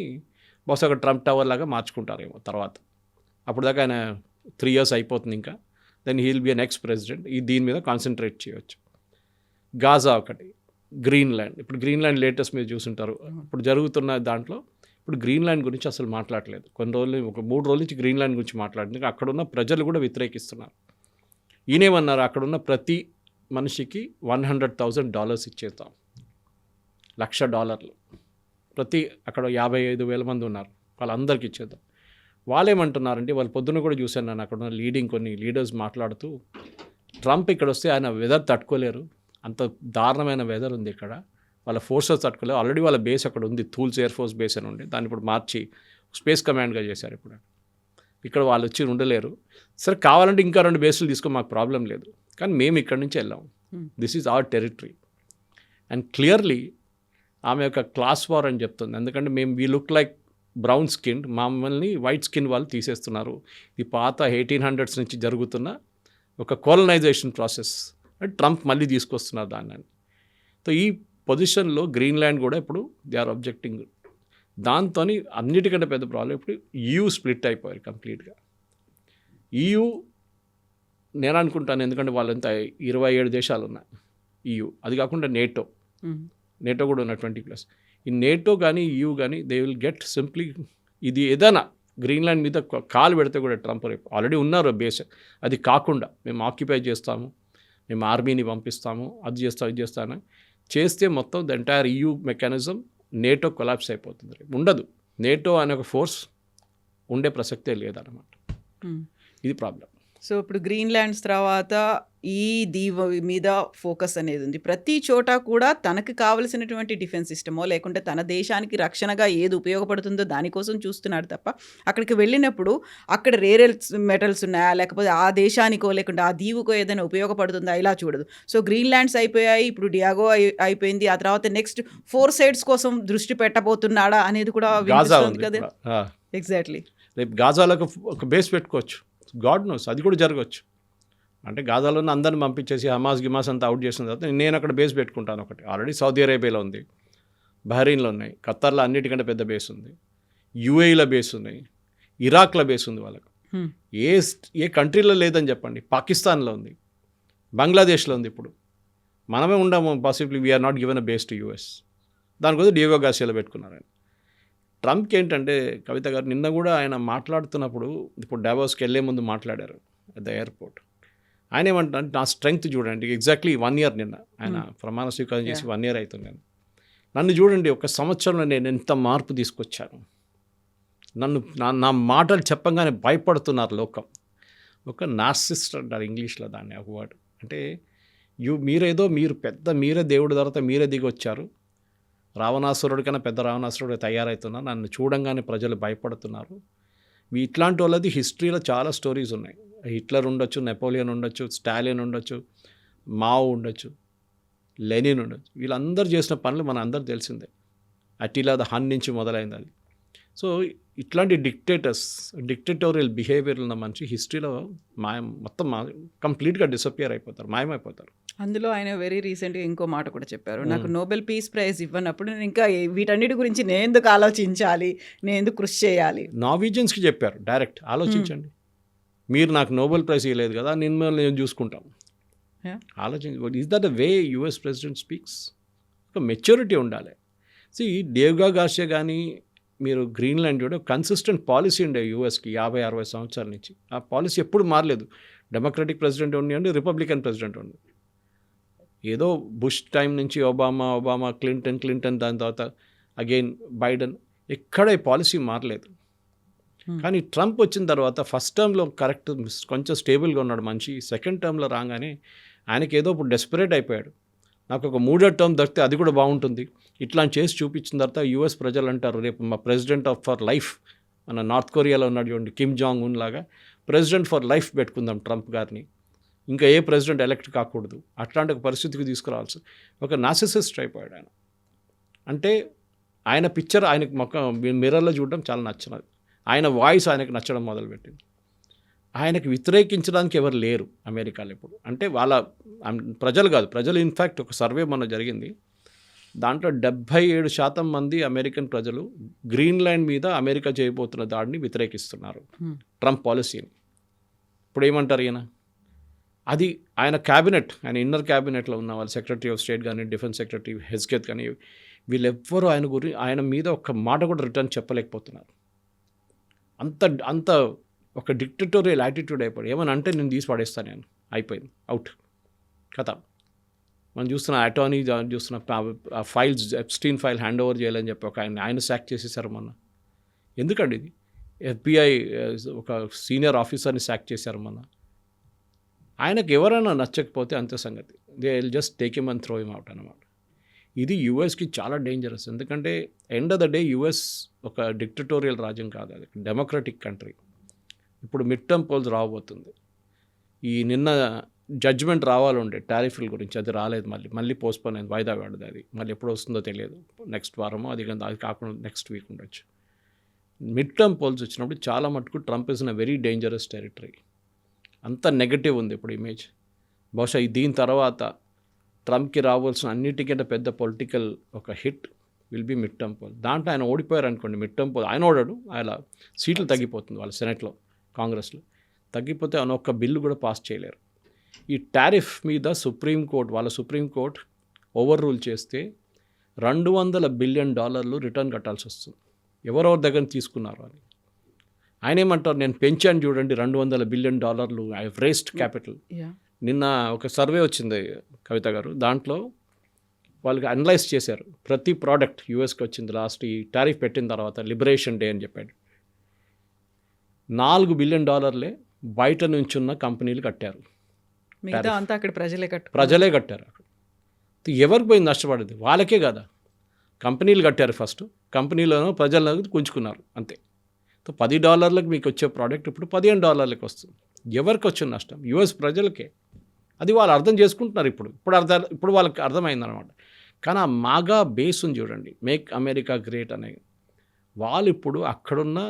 బహుశా ఒక ట్రంప్ టవర్ లాగా మార్చుకుంటారేమో తర్వాత. అప్పుడు దాకా ఆయన 3 years అయిపోతుంది ఇంకా. Then he will be a next president. దీని మీద కాన్సన్ట్రేట్ చేయవచ్చు. గాజా ఒకటి, గ్రీన్లాండ్. ఇప్పుడు గ్రీన్లాండ్ లేటెస్ట్ మీరు చూసుంటారు. ఇప్పుడు జరుగుతున్న దాంట్లో ఇప్పుడు గ్రీన్లాండ్ గురించి అసలు మాట్లాడలేదు. కొన్ని రోజులు, ఒక 3 రోజుల నుంచి గ్రీన్లాండ్ గురించి మాట్లాడింది. అక్కడున్న ప్రజలు కూడా వ్యతిరేకిస్తున్నారు. ఈయనేమన్నారు, అక్కడున్న ప్రతి మనిషికి $100,000 ఇచ్చేద్దాం, $1,00,000 ప్రతి, అక్కడ 55,000 మంది ఉన్నారు, వాళ్ళందరికీ ఇచ్చేద్దాం. వాళ్ళేమంటున్నారంటే, వాళ్ళు పొద్దున్న కూడా చూశాను నేను, అక్కడ ఉన్న కొన్ని లీడర్స్ మాట్లాడుతూ, ట్రంప్ ఇక్కడ వస్తే ఆయన వెదర్ తట్టుకోలేరు, అంత దారుణమైన వెదర్ ఉంది ఇక్కడ, వాళ్ళ ఫోర్సెస్ తట్టుకోలేరు. ఆల్రెడీ వాళ్ళ బేస్ అక్కడ ఉంది, థూల్స్ ఎయిర్ ఫోర్స్ బేస్ అని ఉండే, దాన్ని ఇప్పుడు మార్చి స్పేస్ కమాండ్గా చేశారు. ఇప్పుడు ఇక్కడ వాళ్ళు వచ్చి ఉండలేరు. సరే కావాలంటే ఇంకా 2 బేస్లు తీసుకో, మాకు ప్రాబ్లం లేదు, కానీ మేము ఇక్కడి నుంచి వెళ్ళాము, this is our territory. And clearly ఆమె యొక్క క్లాస్ వార్ అని చెప్తుంది. ఎందుకంటే మేము we look like brown skin, మమ్మల్ని వైట్ స్కిన్ వాళ్ళు తీసేస్తున్నారు. ఇది పాత 1800s నుంచి జరుగుతున్న ఒక కోలనైజేషన్ ప్రాసెస్. ట్రంప్ మళ్ళీ తీసుకొస్తున్నారు దాన్ని. సో ఈ పొజిషన్లో గ్రీన్లాండ్ కూడా ఇప్పుడు దే ఆర్ అబ్జెక్టింగ్. దాంతో అన్నిటికంటే పెద్ద ప్రాబ్లం ఇప్పుడు EU స్ప్లిట్ అయిపోయారు కంప్లీట్గా. EU నేను అనుకుంటాను, ఎందుకంటే వాళ్ళంతా 27 దేశాలు ఉన్నాయి EU. అది కాకుండా నేటో కూడా ఉన్న 20+. ఈ నేటో కానీ EU కానీ దే విల్ గెట్ సింప్లీ, ఇది ఏదైనా గ్రీన్లాండ్ మీద కాలు పెడితే కూడా ట్రంప్ రేపు ఆల్రెడీ ఉన్నారు బేస్, అది కాకుండా మేము ఆక్యుపై చేస్తాము, మేము ఆర్మీని పంపిస్తాము, అది చేస్తాం, ఇది చేస్తాను చేస్తే మొత్తం the entire EU mechanism NATO collapse అయిపోతుంది. ఉండదు, నేటో అనే ఒక ఫోర్స్ ఉండే ప్రసక్తే లేదన్నమాట. ఇది ప్రాబ్లం. సో ఇప్పుడు గ్రీన్లాండ్స్ తర్వాత ఈ దీవి మీద ఫోకస్ అనేది ఉంది. ప్రతి చోట కూడా తనకు కావలసినటువంటి డిఫెన్స్ సిస్టమో లేకుంటే తన దేశానికి రక్షణగా ఏది ఉపయోగపడుతుందో దానికోసం చూస్తున్నాడు తప్ప, అక్కడికి వెళ్ళినప్పుడు అక్కడ రేర్ మెటల్స్ ఉన్నాయా, లేకపోతే ఆ దేశానికో లేకుంటే ఆ దీవుకో ఏదైనా ఉపయోగపడుతుందా, ఇలా చూడదు. సో గ్రీన్లాండ్స్ అయిపోయాయి, ఇప్పుడు డియాగో అయిపోయింది, ఆ తర్వాత నెక్స్ట్ 4 సైడ్స్ కోసం దృష్టి పెట్టబోతున్నాడా అనేది కూడా వినిపిస్తుంది కదా. ఎగ్జాక్ట్లీ, రేపు గాజాలకు ఒక బేస్ పెట్టుకోవచ్చు, గాడ్ నోస్, అది కూడా జరగవచ్చు. అంటే గాజాలో అందరిని పంపించేసి హమాస్ అంతా అవుట్ చేసిన తర్వాత నేను అక్కడ బేస్ పెట్టుకుంటాను ఒకటి. ఆల్రెడీ సౌదీ అరేబియాలో ఉంది, బహ్రెయిన్లో ఉన్నాయి, ఖత్తర్లో అన్నిటికంటే పెద్ద బేస్ ఉంది, UAEలో బేస్ ఉన్నాయి, ఇరాక్లో బేస్ ఉంది వాళ్ళకు. ఏ కంట్రీలో లేదని చెప్పండి. పాకిస్తాన్లో ఉంది, బంగ్లాదేశ్లో ఉంది. ఇప్పుడు మనమే ఉండము, possibly we are not given a base to US. దానికోసం డియాగో గార్సియాలో పెట్టుకున్నారు ఆయన. ట్రంప్కి ఏంటంటే కవిత గారు నిన్న కూడా ఆయన మాట్లాడుతున్నప్పుడు, ఇప్పుడు డావోస్కి వెళ్ళే ముందు మాట్లాడారు అట్ ద ఎయిర్పోర్ట్. ఆయన ఏమంటారు, నా స్ట్రెంగ్త్ చూడండి, ఎగ్జాక్ట్లీ 1 year నిన్న ఆయన ప్రమాణ స్వీకారం చేసి 1 year అవుతుంది. నన్ను చూడండి, ఒక సంవత్సరంలో నేను ఎంత మార్పు తీసుకొచ్చాను. నా మాటలు చెప్పంగానే భయపడుతున్నారు లోకం. ఒక నార్సిస్ట్ అంటారు ఇంగ్లీష్లో దాన్ని, ఒక వర్డ్. అంటే మీరే దేవుడి తర్వాత మీరే దిగి వచ్చారు, రావణాసురుడి కన్నా పెద్ద రావణాసురుడు తయారవుతున్నారు, నన్ను చూడంగానే ప్రజలు భయపడుతున్నారు, ఇట్లాంటి వాళ్ళది హిస్టరీలో చాలా స్టోరీస్ ఉన్నాయి. హిట్లర్ ఉండొచ్చు, నెపోలియన్ ఉండొచ్చు, స్టాలిన్ ఉండొచ్చు, మావో ఉండొచ్చు, లెనిన్ ఉండొచ్చు. వీళ్ళందరూ చేసిన పనులు మన అందరూ తెలిసిందే. అటిలా ద హన్ నుంచి మొదలైంది అది. సో ఇట్లాంటి డిక్టేటోరియల్ బిహేవియర్ ఉన్న మనిషి హిస్టరీలో మొత్తం కంప్లీట్గా డిసపియర్ అయిపోతారు, మాయమైపోతారు. అందులో ఆయన వెరీ రీసెంట్గా ఇంకో మాట కూడా చెప్పారు, నాకు నోబెల్ పీస్ ప్రైజ్ ఇవ్వనప్పుడు నేను ఇంకా వీటన్నిటి గురించి నేను ఎందుకు ఆలోచించాలి, నేను ఎందుకు కృషి చేయాలి. నార్వీజియన్స్కి చెప్పారు డైరెక్ట్, ఆలోచించండి, మీరు నాకు నోబెల్ ప్రైజ్ ఇవ్వలేదు కదా, నేను చూసుకుంటాం. ఆలోచించి is that the way US president speaks? ఒక మెచ్యూరిటీ ఉండాలి. డేవ్గా గార్సియా కానీ మీరు గ్రీన్లాండ్ కూడా కన్సిస్టెంట్ పాలసీ ఉండే యూఎస్కి 50-60 సంవత్సరాల నుంచి. ఆ పాలసీ ఎప్పుడు మారలేదు. డెమోక్రటిక్ ప్రెసిడెంట్ ఉండి, రిపబ్లికన్ ప్రెసిడెంట్ ఉండి, ఏదో బుష్ టైం నుంచి ఒబామా, క్లింటన్, దాని తర్వాత అగైన్ బైడెన్, ఎక్కడ ఈ పాలసీ మారలేదు. కానీ ట్రంప్ వచ్చిన తర్వాత ఫస్ట్ టర్మ్లో కరెక్ట్ కొంచెం స్టేబుల్గా ఉన్నాడు మనిషి. సెకండ్ టర్మ్లో రాగానే ఆయనకి ఏదో ఇప్పుడు డెస్పరేట్ అయిపోయాడు. నాకు ఒక 3వ టర్మ్ దొరికితే అది కూడా బాగుంటుంది, ఇట్లా చేసి చూపించిన తర్వాత యూఎస్ ప్రజలు అంటారు, రేపు మా ప్రెసిడెంట్ ఫర్ లైఫ్, మన నార్త్ కొరియాలో ఉన్నాడు చూడండి కిమ్ జాంగ్ ఉన్ లాగా, ప్రెసిడెంట్ ఫర్ లైఫ్ పెట్టుకుందాం ట్రంప్ గారిని, ఇంకా ఏ ప్రెసిడెంట్ ఎలక్ట్ కాకూడదు, అట్లాంటి ఒక పరిస్థితికి తీసుకురావాల్సి. ఒక నార్సిసిస్ట్ అయిపోయాడు ఆయన. అంటే ఆయన పిక్చర్ ఆయనకు మిర్రర్లో చూడడం చాలా నచ్చినది, ఆయన వాయిస్ ఆయనకు నచ్చడం మొదలుపెట్టింది. ఆయనకు వ్యతిరేకించడానికి ఎవరు లేరు అమెరికాలో ఇప్పుడు. అంటే వాళ్ళ ప్రజలు కాదు, ప్రజలు ఇన్ఫ్యాక్ట్ ఒక సర్వే మొన్న జరిగింది, దాంట్లో 77% మంది అమెరికన్ ప్రజలు గ్రీన్లాండ్ మీద అమెరికా చేయబోతున్న దాడిని వ్యతిరేకిస్తున్నారు, ట్రంప్ పాలసీని. ఇప్పుడు ఏమంటారు ఈయన? అది ఆయన క్యాబినెట్, ఆయన ఇన్నర్ క్యాబినెట్లో ఉన్న వాళ్ళు, సెక్రటరీ ఆఫ్ స్టేట్ కానీ, డిఫెన్స్ సెక్రటరీ హెస్కెత్ కానీ, వీళ్ళెవ్వరూ ఆయన మీద ఒక మాట కూడా రిటర్న్ చెప్పలేకపోతున్నారు. అంత ఒక డిక్టటోరియల్ యాటిట్యూడ్ అయిపోయి, ఏమని అంటే నేను తీసి పడేస్తాను, నేను అయిపోయింది, అవుట్ కథ. మనం చూస్తున్న అటార్నీ చూస్తున్న files, Epstein file hand over చేయాలని చెప్పి ఒక ఆయన సాక్ చేసేసారు మొన్న. ఎందుకండి ఇది? FBI ఒక సీనియర్ ఆఫీసర్ని సాక్ చేశారు మొన్న. ఆయనకు ఎవరైనా నచ్చకపోతే అంతే సంగతి, they will just take him and throw him out అన్నమాట. ఇది యూఎస్కి చాలా డేంజరస్. ఎందుకంటే end of the day US ఒక డిక్టటోరియల్ రాజ్యం కాదు, అది డెమోక్రటిక్ కంట్రీ. ఇప్పుడు మిడ్ టర్మ్ పోల్స్ రాబోతుంది. ఈ నిన్న జడ్జ్మెంట్ రావాలండే టారిఫ్ల గురించి, అది రాలేదు, మళ్ళీ పోస్ట్పోన్ అయింది, వాయిదా పడదు. అది మళ్ళీ ఎప్పుడు వస్తుందో తెలియదు, నెక్స్ట్ వారమో, అది కాకుండా నెక్స్ట్ వీక్ ఉండొచ్చు. మిడ్ టర్మ్ పోల్స్ వచ్చినప్పుడు చాలా మటుకు Trump is in a very dangerous territory. అంత నెగటివ్ ఉంది ఇప్పుడు ఇమేజ్. బహుశా దీని తర్వాత ట్రంప్కి రావాల్సిన అన్నిటికంటే పెద్ద పొలిటికల్ ఒక hit will be mid term poll. దాంట్లో ఆయన ఓడిపోయారు అనుకోండి, మిడ్ టర్మ్ పోల్ ఆయన ఓడాడు, ఆయన సీట్లు తగ్గిపోతుంది వాళ్ళ సెనెట్లో, కాంగ్రెస్లో తగ్గిపోతే ఆయన ఒక్క బిల్లు కూడా పాస్ చేయలేరు. ఈ టారిఫ్ మీద సుప్రీంకోర్టు ఓవర్ రూల్ చేస్తే $200 బిలియన్ రిటర్న్ కట్టాల్సి వస్తుంది, ఎవరెవరి దగ్గర తీసుకున్నారు అని. ఆయన ఏమంటారు, నేను పెంచాను చూడండి $200 billion, I have raised capital. నిన్న ఒక సర్వే వచ్చింది కవిత గారు, దాంట్లో వాళ్ళకి అనలైజ్ చేశారు ప్రతి ప్రోడక్ట్ యూఎస్కి వచ్చింది లాస్ట్ ఈ టారిఫ్ పెట్టిన తర్వాత, లిబరేషన్ డే అని చెప్పాడు. $4 బిలియన్ బయట నుంచి ఉన్న కంపెనీలు కట్టారు, మిగతా అంతా అక్కడ ప్రజలే కట్టారు. అక్కడ ఎవరికి పోయింది నష్టపడేది? వాళ్ళకే కదా. కంపెనీలు కట్టారు ఫస్ట్, కంపెనీలోనూ ప్రజలను గుంజుకున్నారు అంతే. $10 మీకు వచ్చే ప్రోడక్ట్ ఇప్పుడు $15 వస్తుంది. ఎవరికి వచ్చిన నష్టం? యూఎస్ ప్రజలకే. అది వాళ్ళు అర్థం చేసుకుంటున్నారు ఇప్పుడు వాళ్ళకి అర్థమైందనమాట. కానీ ఆ మాగా బేస్ ఉంది చూడండి, మేక్ అమెరికా గ్రేట్ అనేది, వాళ్ళు ఇప్పుడు అక్కడున్న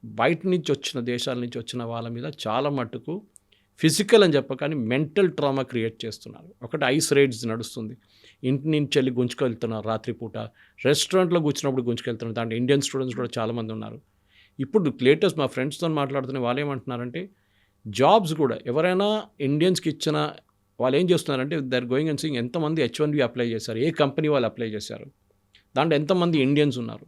బయట నుంచి వచ్చిన దేశాల నుంచి వచ్చిన వాళ్ళ మీద చాలా మట్టుకు ఫిజికల్ అని చెప్పకని మెంటల్ ట్రామా క్రియేట్ చేస్తున్నారు. ఒకటి ఐస్ రైడ్స్ నడుస్తుంది, ఇంటి నుంచి వెళ్ళి గుంజుకెళ్తున్నారు రాత్రిపూట, రెస్టారెంట్లో కూర్చున్నప్పుడు గుంజుకెళ్తున్నారు. దాంట్లో ఇండియన్ స్టూడెంట్స్ కూడా చాలామంది ఉన్నారు. ఇప్పుడు లేటెస్ట్ మా ఫ్రెండ్స్తో మాట్లాడుతున్న వాళ్ళు ఏమంటున్నారంటే, జాబ్స్ కూడా ఎవరైనా ఇండియన్స్కి ఇచ్చిన వాళ్ళు ఏం చేస్తున్నారంటే, they are going and seeing ఎంతమంది H1B అప్లై చేశారు, ఏ కంపెనీ వాళ్ళు అప్లై చేశారు, దాంట్లో ఎంతమంది ఇండియన్స్ ఉన్నారు,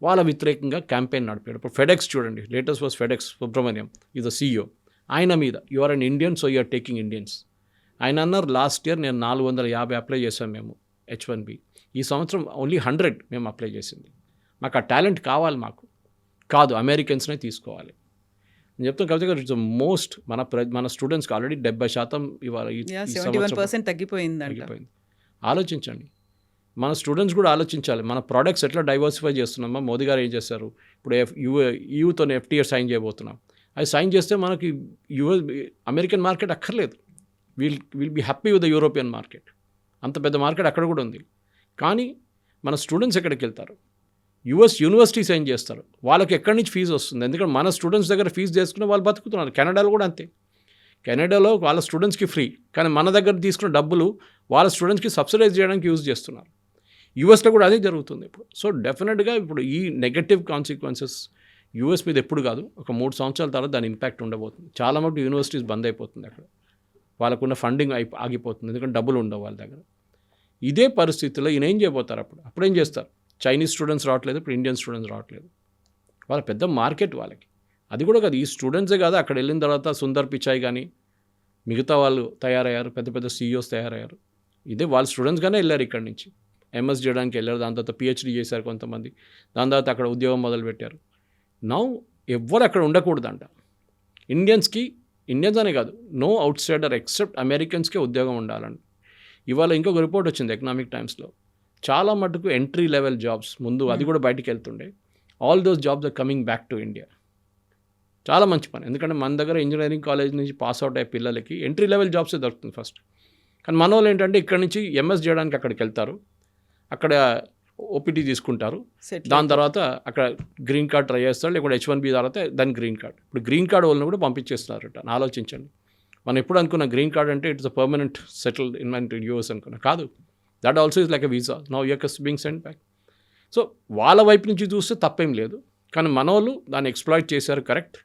వాళ్ళ వ్యతిరేకంగా క్యాంపెయిన్ నడిపాడు. ఇప్పుడు ఫెడెక్స్ చూడండి, latest was FedEx Subrahmanyam is the CEO. ఆయన మీద you are an Indian, so you are taking Indians. ఆయన అన్నారు, లాస్ట్ ఇయర్ నేను 450 అప్లై చేశాం మేము H1B, ఈ సంవత్సరం ఓన్లీ 100 మేము అప్లై చేసింది. మాకు ఆ టాలెంట్ కావాలి, మాకు కాదు అమెరికన్స్నే తీసుకోవాలి. నేను చెప్తాను కవిత గారు, ఇట్స్ మోస్ట్ మన స్టూడెంట్స్కి ఆల్రెడీ 70% ఇవాళ 71% తగ్గిపోయింది. ఆలోచించండి, మన స్టూడెంట్స్ కూడా ఆలోచించాలి, మన ప్రోడక్ట్స్ ఎట్లా డైవర్సిఫై చేస్తున్నామా. మోదీ గారు ఏం చేస్తారు, ఇప్పుడు యూతో FTA సైన్ చేయబోతున్నాం. అది సైన్ చేస్తే మనకి అమెరికన్ మార్కెట్ అక్కర్లేదు. Will be happy with the European market. అంత పెద్ద మార్కెట్ అక్కడ కూడా ఉంది. కానీ మన స్టూడెంట్స్ ఎక్కడికి వెళ్తారు, US యూనివర్సిటీస్ ఏం చేస్తారు, వాళ్ళకి ఎక్కడి నుంచి ఫీజు వస్తుంది. ఎందుకంటే మన స్టూడెంట్స్ దగ్గర ఫీజు చేసుకుని వాళ్ళు బతుకుతున్నారు. కెనడాలో కూడా అంతే. కెనడాలో వాళ్ళ స్టూడెంట్స్కి ఫ్రీ, కానీ మన దగ్గర తీసుకున్న డబ్బులు వాళ్ళ స్టూడెంట్స్కి సబ్సిడైజ్ చేయడానికి యూజ్ చేస్తున్నారు. యూఎస్లో కూడా అదే జరుగుతుంది ఇప్పుడు. సో డెఫినెట్గా ఇప్పుడు ఈ నెగటివ్ కాన్సిక్వెన్సెస్ US మీద ఎప్పుడు కాదు, ఒక 3 సంవత్సరాల తర్వాత దాని ఇంపాక్ట్ ఉండబోతుంది. చాలా మటుకు యూనివర్సిటీస్ బంద్ అయిపోతుంది, అక్కడ వాళ్ళకున్న ఫండింగ్ ఆగిపోతుంది, ఎందుకంటే డబ్బులు ఉండవు వాళ్ళ దగ్గర. ఇదే పరిస్థితుల్లో ఈయన ఏం చేయబోతారు, అప్పుడు ఏం చేస్తారు. చైనీస్ స్టూడెంట్స్ రావట్లేదు, ఇప్పుడు ఇండియన్ స్టూడెంట్స్ రావట్లేదు. వాళ్ళ పెద్ద మార్కెట్ వాళ్ళకి. అది కూడా కాదు, ఈ స్టూడెంట్సే కాదు, అక్కడ వెళ్ళిన తర్వాత సుందర్ పిచాయ్ కానీ మిగతా వాళ్ళు తయారయ్యారు, పెద్ద పెద్ద CEOs తయారయ్యారు. ఇదే వాళ్ళ స్టూడెంట్స్గానే వెళ్ళారు ఇక్కడి నుంచి, MS చేయడానికి వెళ్ళారు, దాని తర్వాత PhD చేశారు కొంతమంది, దాని తర్వాత అక్కడ ఉద్యోగం మొదలుపెట్టారు. నౌ ఎవ్వరు అక్కడ ఉండకూడదంట. ఇండియన్స్ అనే కాదు, నో అవుట్ సైడర్ ఎక్సెప్ట్ అమెరికన్స్కే ఉద్యోగం ఉండాలండి. ఇవాళ ఇంకొక రిపోర్ట్ వచ్చింది ఎకనామిక్ టైమ్స్లో, చాలా మటుకు ఎంట్రీ లెవెల్ జాబ్స్ ముందు అది కూడా బయటికి వెళ్తుండే, all those jobs are coming back to India. చాలా మంచి పని, ఎందుకంటే మన దగ్గర ఇంజనీరింగ్ కాలేజ్ నుంచి పాస్ అవుట్ అయ్యే పిల్లలకి ఎంట్రీ లెవెల్ జాబ్సే దొరుకుతుంది ఫస్ట్. కానీ మన వాళ్ళు ఏంటంటే ఇక్కడ నుంచి MS చేయడానికి అక్కడికి వెళ్తారు, అక్కడ OPT తీసుకుంటారు, దాని తర్వాత అక్కడ గ్రీన్ కార్డ్ ట్రై చేస్తారు, లేకుంటే H1B తర్వాత దాని గ్రీన్ కార్డ్. ఇప్పుడు గ్రీన్ కార్డ్ వాళ్ళని కూడా పంపించేస్తున్నారట. ఆలోచించండి, మనం ఎప్పుడు అనుకున్న గ్రీన్ కార్డ్ అంటే it's a permanent settled invent US అనుకున్నా, కాదు. That also is like a visa, now you are being send back. So వాళ్ళ వైపు నుంచి చూస్తే తప్పేం లేదు, కానీ మన వాళ్ళు దాన్ని ఎక్స్ప్లాయిట్ చేశారు, కరెక్ట్.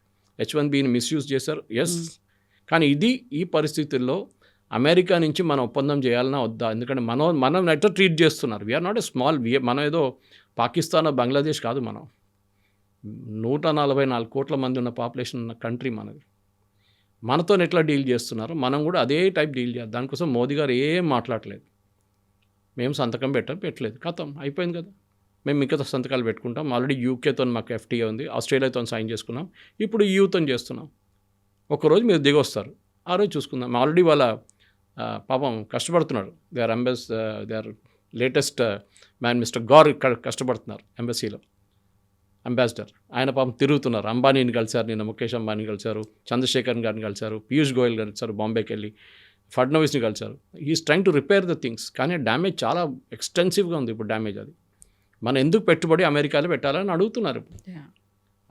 H1Bని మిస్యూజ్ చేశారు, ఎస్. కానీ ఈ పరిస్థితుల్లో అమెరికా నుంచి మనం ఒప్పందం చేయాలన్నా వద్దా, ఎందుకంటే మనం ఎట్లా ట్రీట్ చేస్తున్నారు. వీఆర్ నాట్ ఎ స్మాల్, మనం ఏదో పాకిస్తాన్ బంగ్లాదేశ్ కాదు, మనం 144 కోట్ల మంది ఉన్న పాపులేషన్ ఉన్న కంట్రీ మనది. మనతో ఎట్లా డీల్ చేస్తున్నారు, మనం కూడా అదే టైప్ డీల్ చేయాలి. దానికోసం మోదీ గారు ఏం మాట్లాడలేదు, మేము సంతకం పెట్టలేదు, కథం అయిపోయింది కదా. మేము మిగతా సంతకాలు పెట్టుకుంటాం. ఆల్రెడీ UKతో మాకు FTA ఉంది, ఆస్ట్రేలియాతో సైన్ చేసుకున్నాం, ఇప్పుడు EUతో చేస్తున్నాం. ఒకరోజు మీరు దిగొస్తారు, ఆ రోజు చూసుకుందాం. ఆల్రెడీ వాళ్ళ పాపం కష్టపడుతున్నాడు, they are latest man mister Gaur ఇక్కడ కష్టపడుతున్నారు ఎంబసీలో, అంబాసిడర్. ఆయన పాపం తిరుగుతున్నారు. అంబానీని కలిశారు, నిన్న ముఖేష్ అంబానీ కలిశారు, చంద్రశేఖర్ గారిని కలిశారు, పీయూష్ గోయల్ కలిశారు, బాంబేకి వెళ్ళి ఫడ్నవీస్ని కలిశారు. He's trying to repair the things. కానీ డ్యామేజ్ చాలా ఎక్స్టెన్సివ్గా ఉంది ఇప్పుడు డ్యామేజ్. అది మనం ఎందుకు పెట్టుబడి అమెరికాలో పెట్టాలని అడుగుతున్నారు ఇప్పుడు.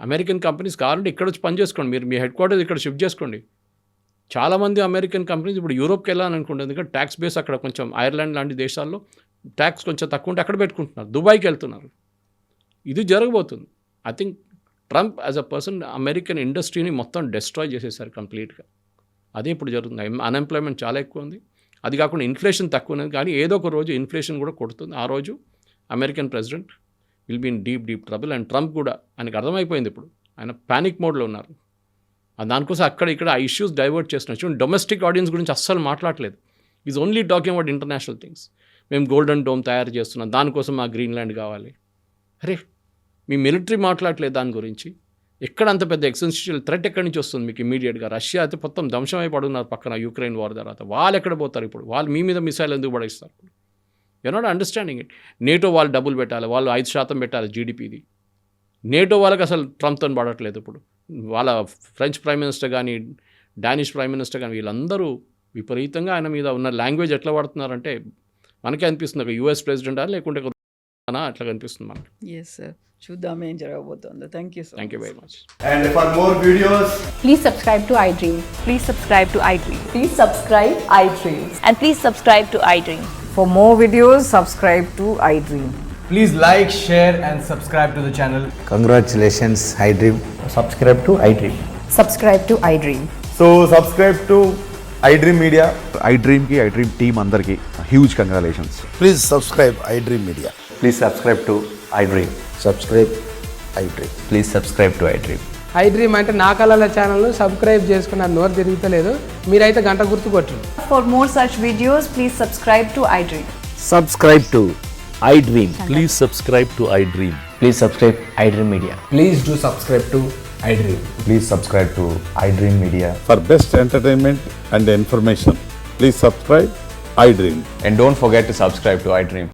అమెరికన్ కంపెనీస్ కావాలంటే ఇక్కడ వచ్చి పని చేసుకోండి, మీరు మీ హెడ్ క్వార్టర్స్ ఇక్కడ షిఫ్ట్ చేసుకోండి. చాలామంది అమెరికన్ కంపెనీస్ ఇప్పుడు యూరోప్కి వెళ్ళాలనుకుంటుంది, ఎందుకంటే ట్యాక్స్ బేస్ అక్కడ కొంచెం ఐర్లాండ్ లాంటి దేశాల్లో ట్యాక్స్ కొంచెం తక్కువ ఉంటే అక్కడ పెట్టుకుంటున్నారు, దుబాయ్కి వెళ్తున్నారు. ఇది జరగబోతుంది. I think Trump as a person American ఇండస్ట్రీని మొత్తం డిస్ట్రాయ్ చేసేసారు కంప్లీట్గా. అదే ఇప్పుడు జరుగుతుంది. అన్ఎంప్లాయ్మెంట్ చాలా ఎక్కువ ఉంది, అది కాకుండా ఇన్ఫ్లేషన్ తక్కువ ఉన్నది. కానీ ఏదో ఒక రోజు ఇన్ఫ్లేషన్ కూడా కొడుతుంది. ఆ రోజు American president will be in deep trouble. And Trump కూడా ఆయనకు అర్థమైపోయింది, ఇప్పుడు ఆయన ప్యానిక్ మోడ్లో ఉన్నారు. దానికోసం అక్కడ ఇక్కడ ఆ ఇష్యూస్ డైవర్ట్ చేస్తున్నారు. చూడండి, డొమెస్టిక్ ఆడియన్స్ గురించి అస్సలు మాట్లాడలేదు. Is only talking about international things. మేము గోల్డెన్ డోమ్ తయారు చేస్తున్నాం, దానికోసం మా గ్రీన్లాండ్ కావాలి. అరే, మీ మిలిటరీ మాట్లాడలేదు దాని గురించి. ఎక్కడ అంత పెద్ద ఎక్సెన్షియల్ థ్రెట్ ఎక్కడి నుంచి వస్తుంది మీకు ఇమీడియట్గా? రష్యా అయితే మొత్తం ధ్వంసం అయిపడున్నారు పక్కన యుక్రెయిన్ వార్ తర్వాత. వాళ్ళు ఎక్కడ పోతారు ఇప్పుడు? వాళ్ళు మీ మీద మిసైల్ ఎందుకు పడేస్తారు? You not understanding it. NATO వాళ్ళు డబ్బులు పెట్టాలి, వాళ్ళు 5% పెట్టాలి GDPది. నేటో వాళ్ళకి అసలు ట్రంప్తో పడట్లేదు ఇప్పుడు. వాళ్ళ ఫ్రెంచ్ ప్రైమ్ మినిస్టర్ కానీ, డానిష్ ప్రైమ్ మినిస్టర్ కానీ, వీళ్ళందరూ విపరీతంగా ఆయన మీద ఉన్న లాంగ్వేజ్ ఎట్లా పడుతున్నారంటే మనకే అనిపిస్తుంది ఒక US ప్రెసిడెంటా లేకుంటే అట్లా కనిపిస్తుంది మనకి. ఎస్ సార్, చూద్దాం ఏం జరగబోతుందో. Thank you very much. And for more videos, Please subscribe to iDream. Please subscribe to iDream. Please subscribe iDream. And please subscribe to iDream. For more videos, subscribe to iDream. please like, share and subscribe to the channel. Congratulations, iDream. Subscribe to iDream. Subscribe to iDream. So subscribe to iDream Media. iDream ki iDream team andarki huge congratulations. Please subscribe iDream Media. Please subscribe to iDream. Subscribe iDream. Please subscribe to iDream. iDream అంటే నా కళల ఛానల్ను సబ్స్క్రైబ్ చేసుకున్న నోరు తిరుగుతలేదు, మీరైతే గంట గుర్తు కొట్టండి. For more such videos, please subscribe to iDream. Subscribe to iDream. Please subscribe to iDream. Please subscribe iDream Media. Please do subscribe to iDream. Please subscribe to iDream Media. For best entertainment and information, please subscribe iDream. And don't forget to subscribe to iDream.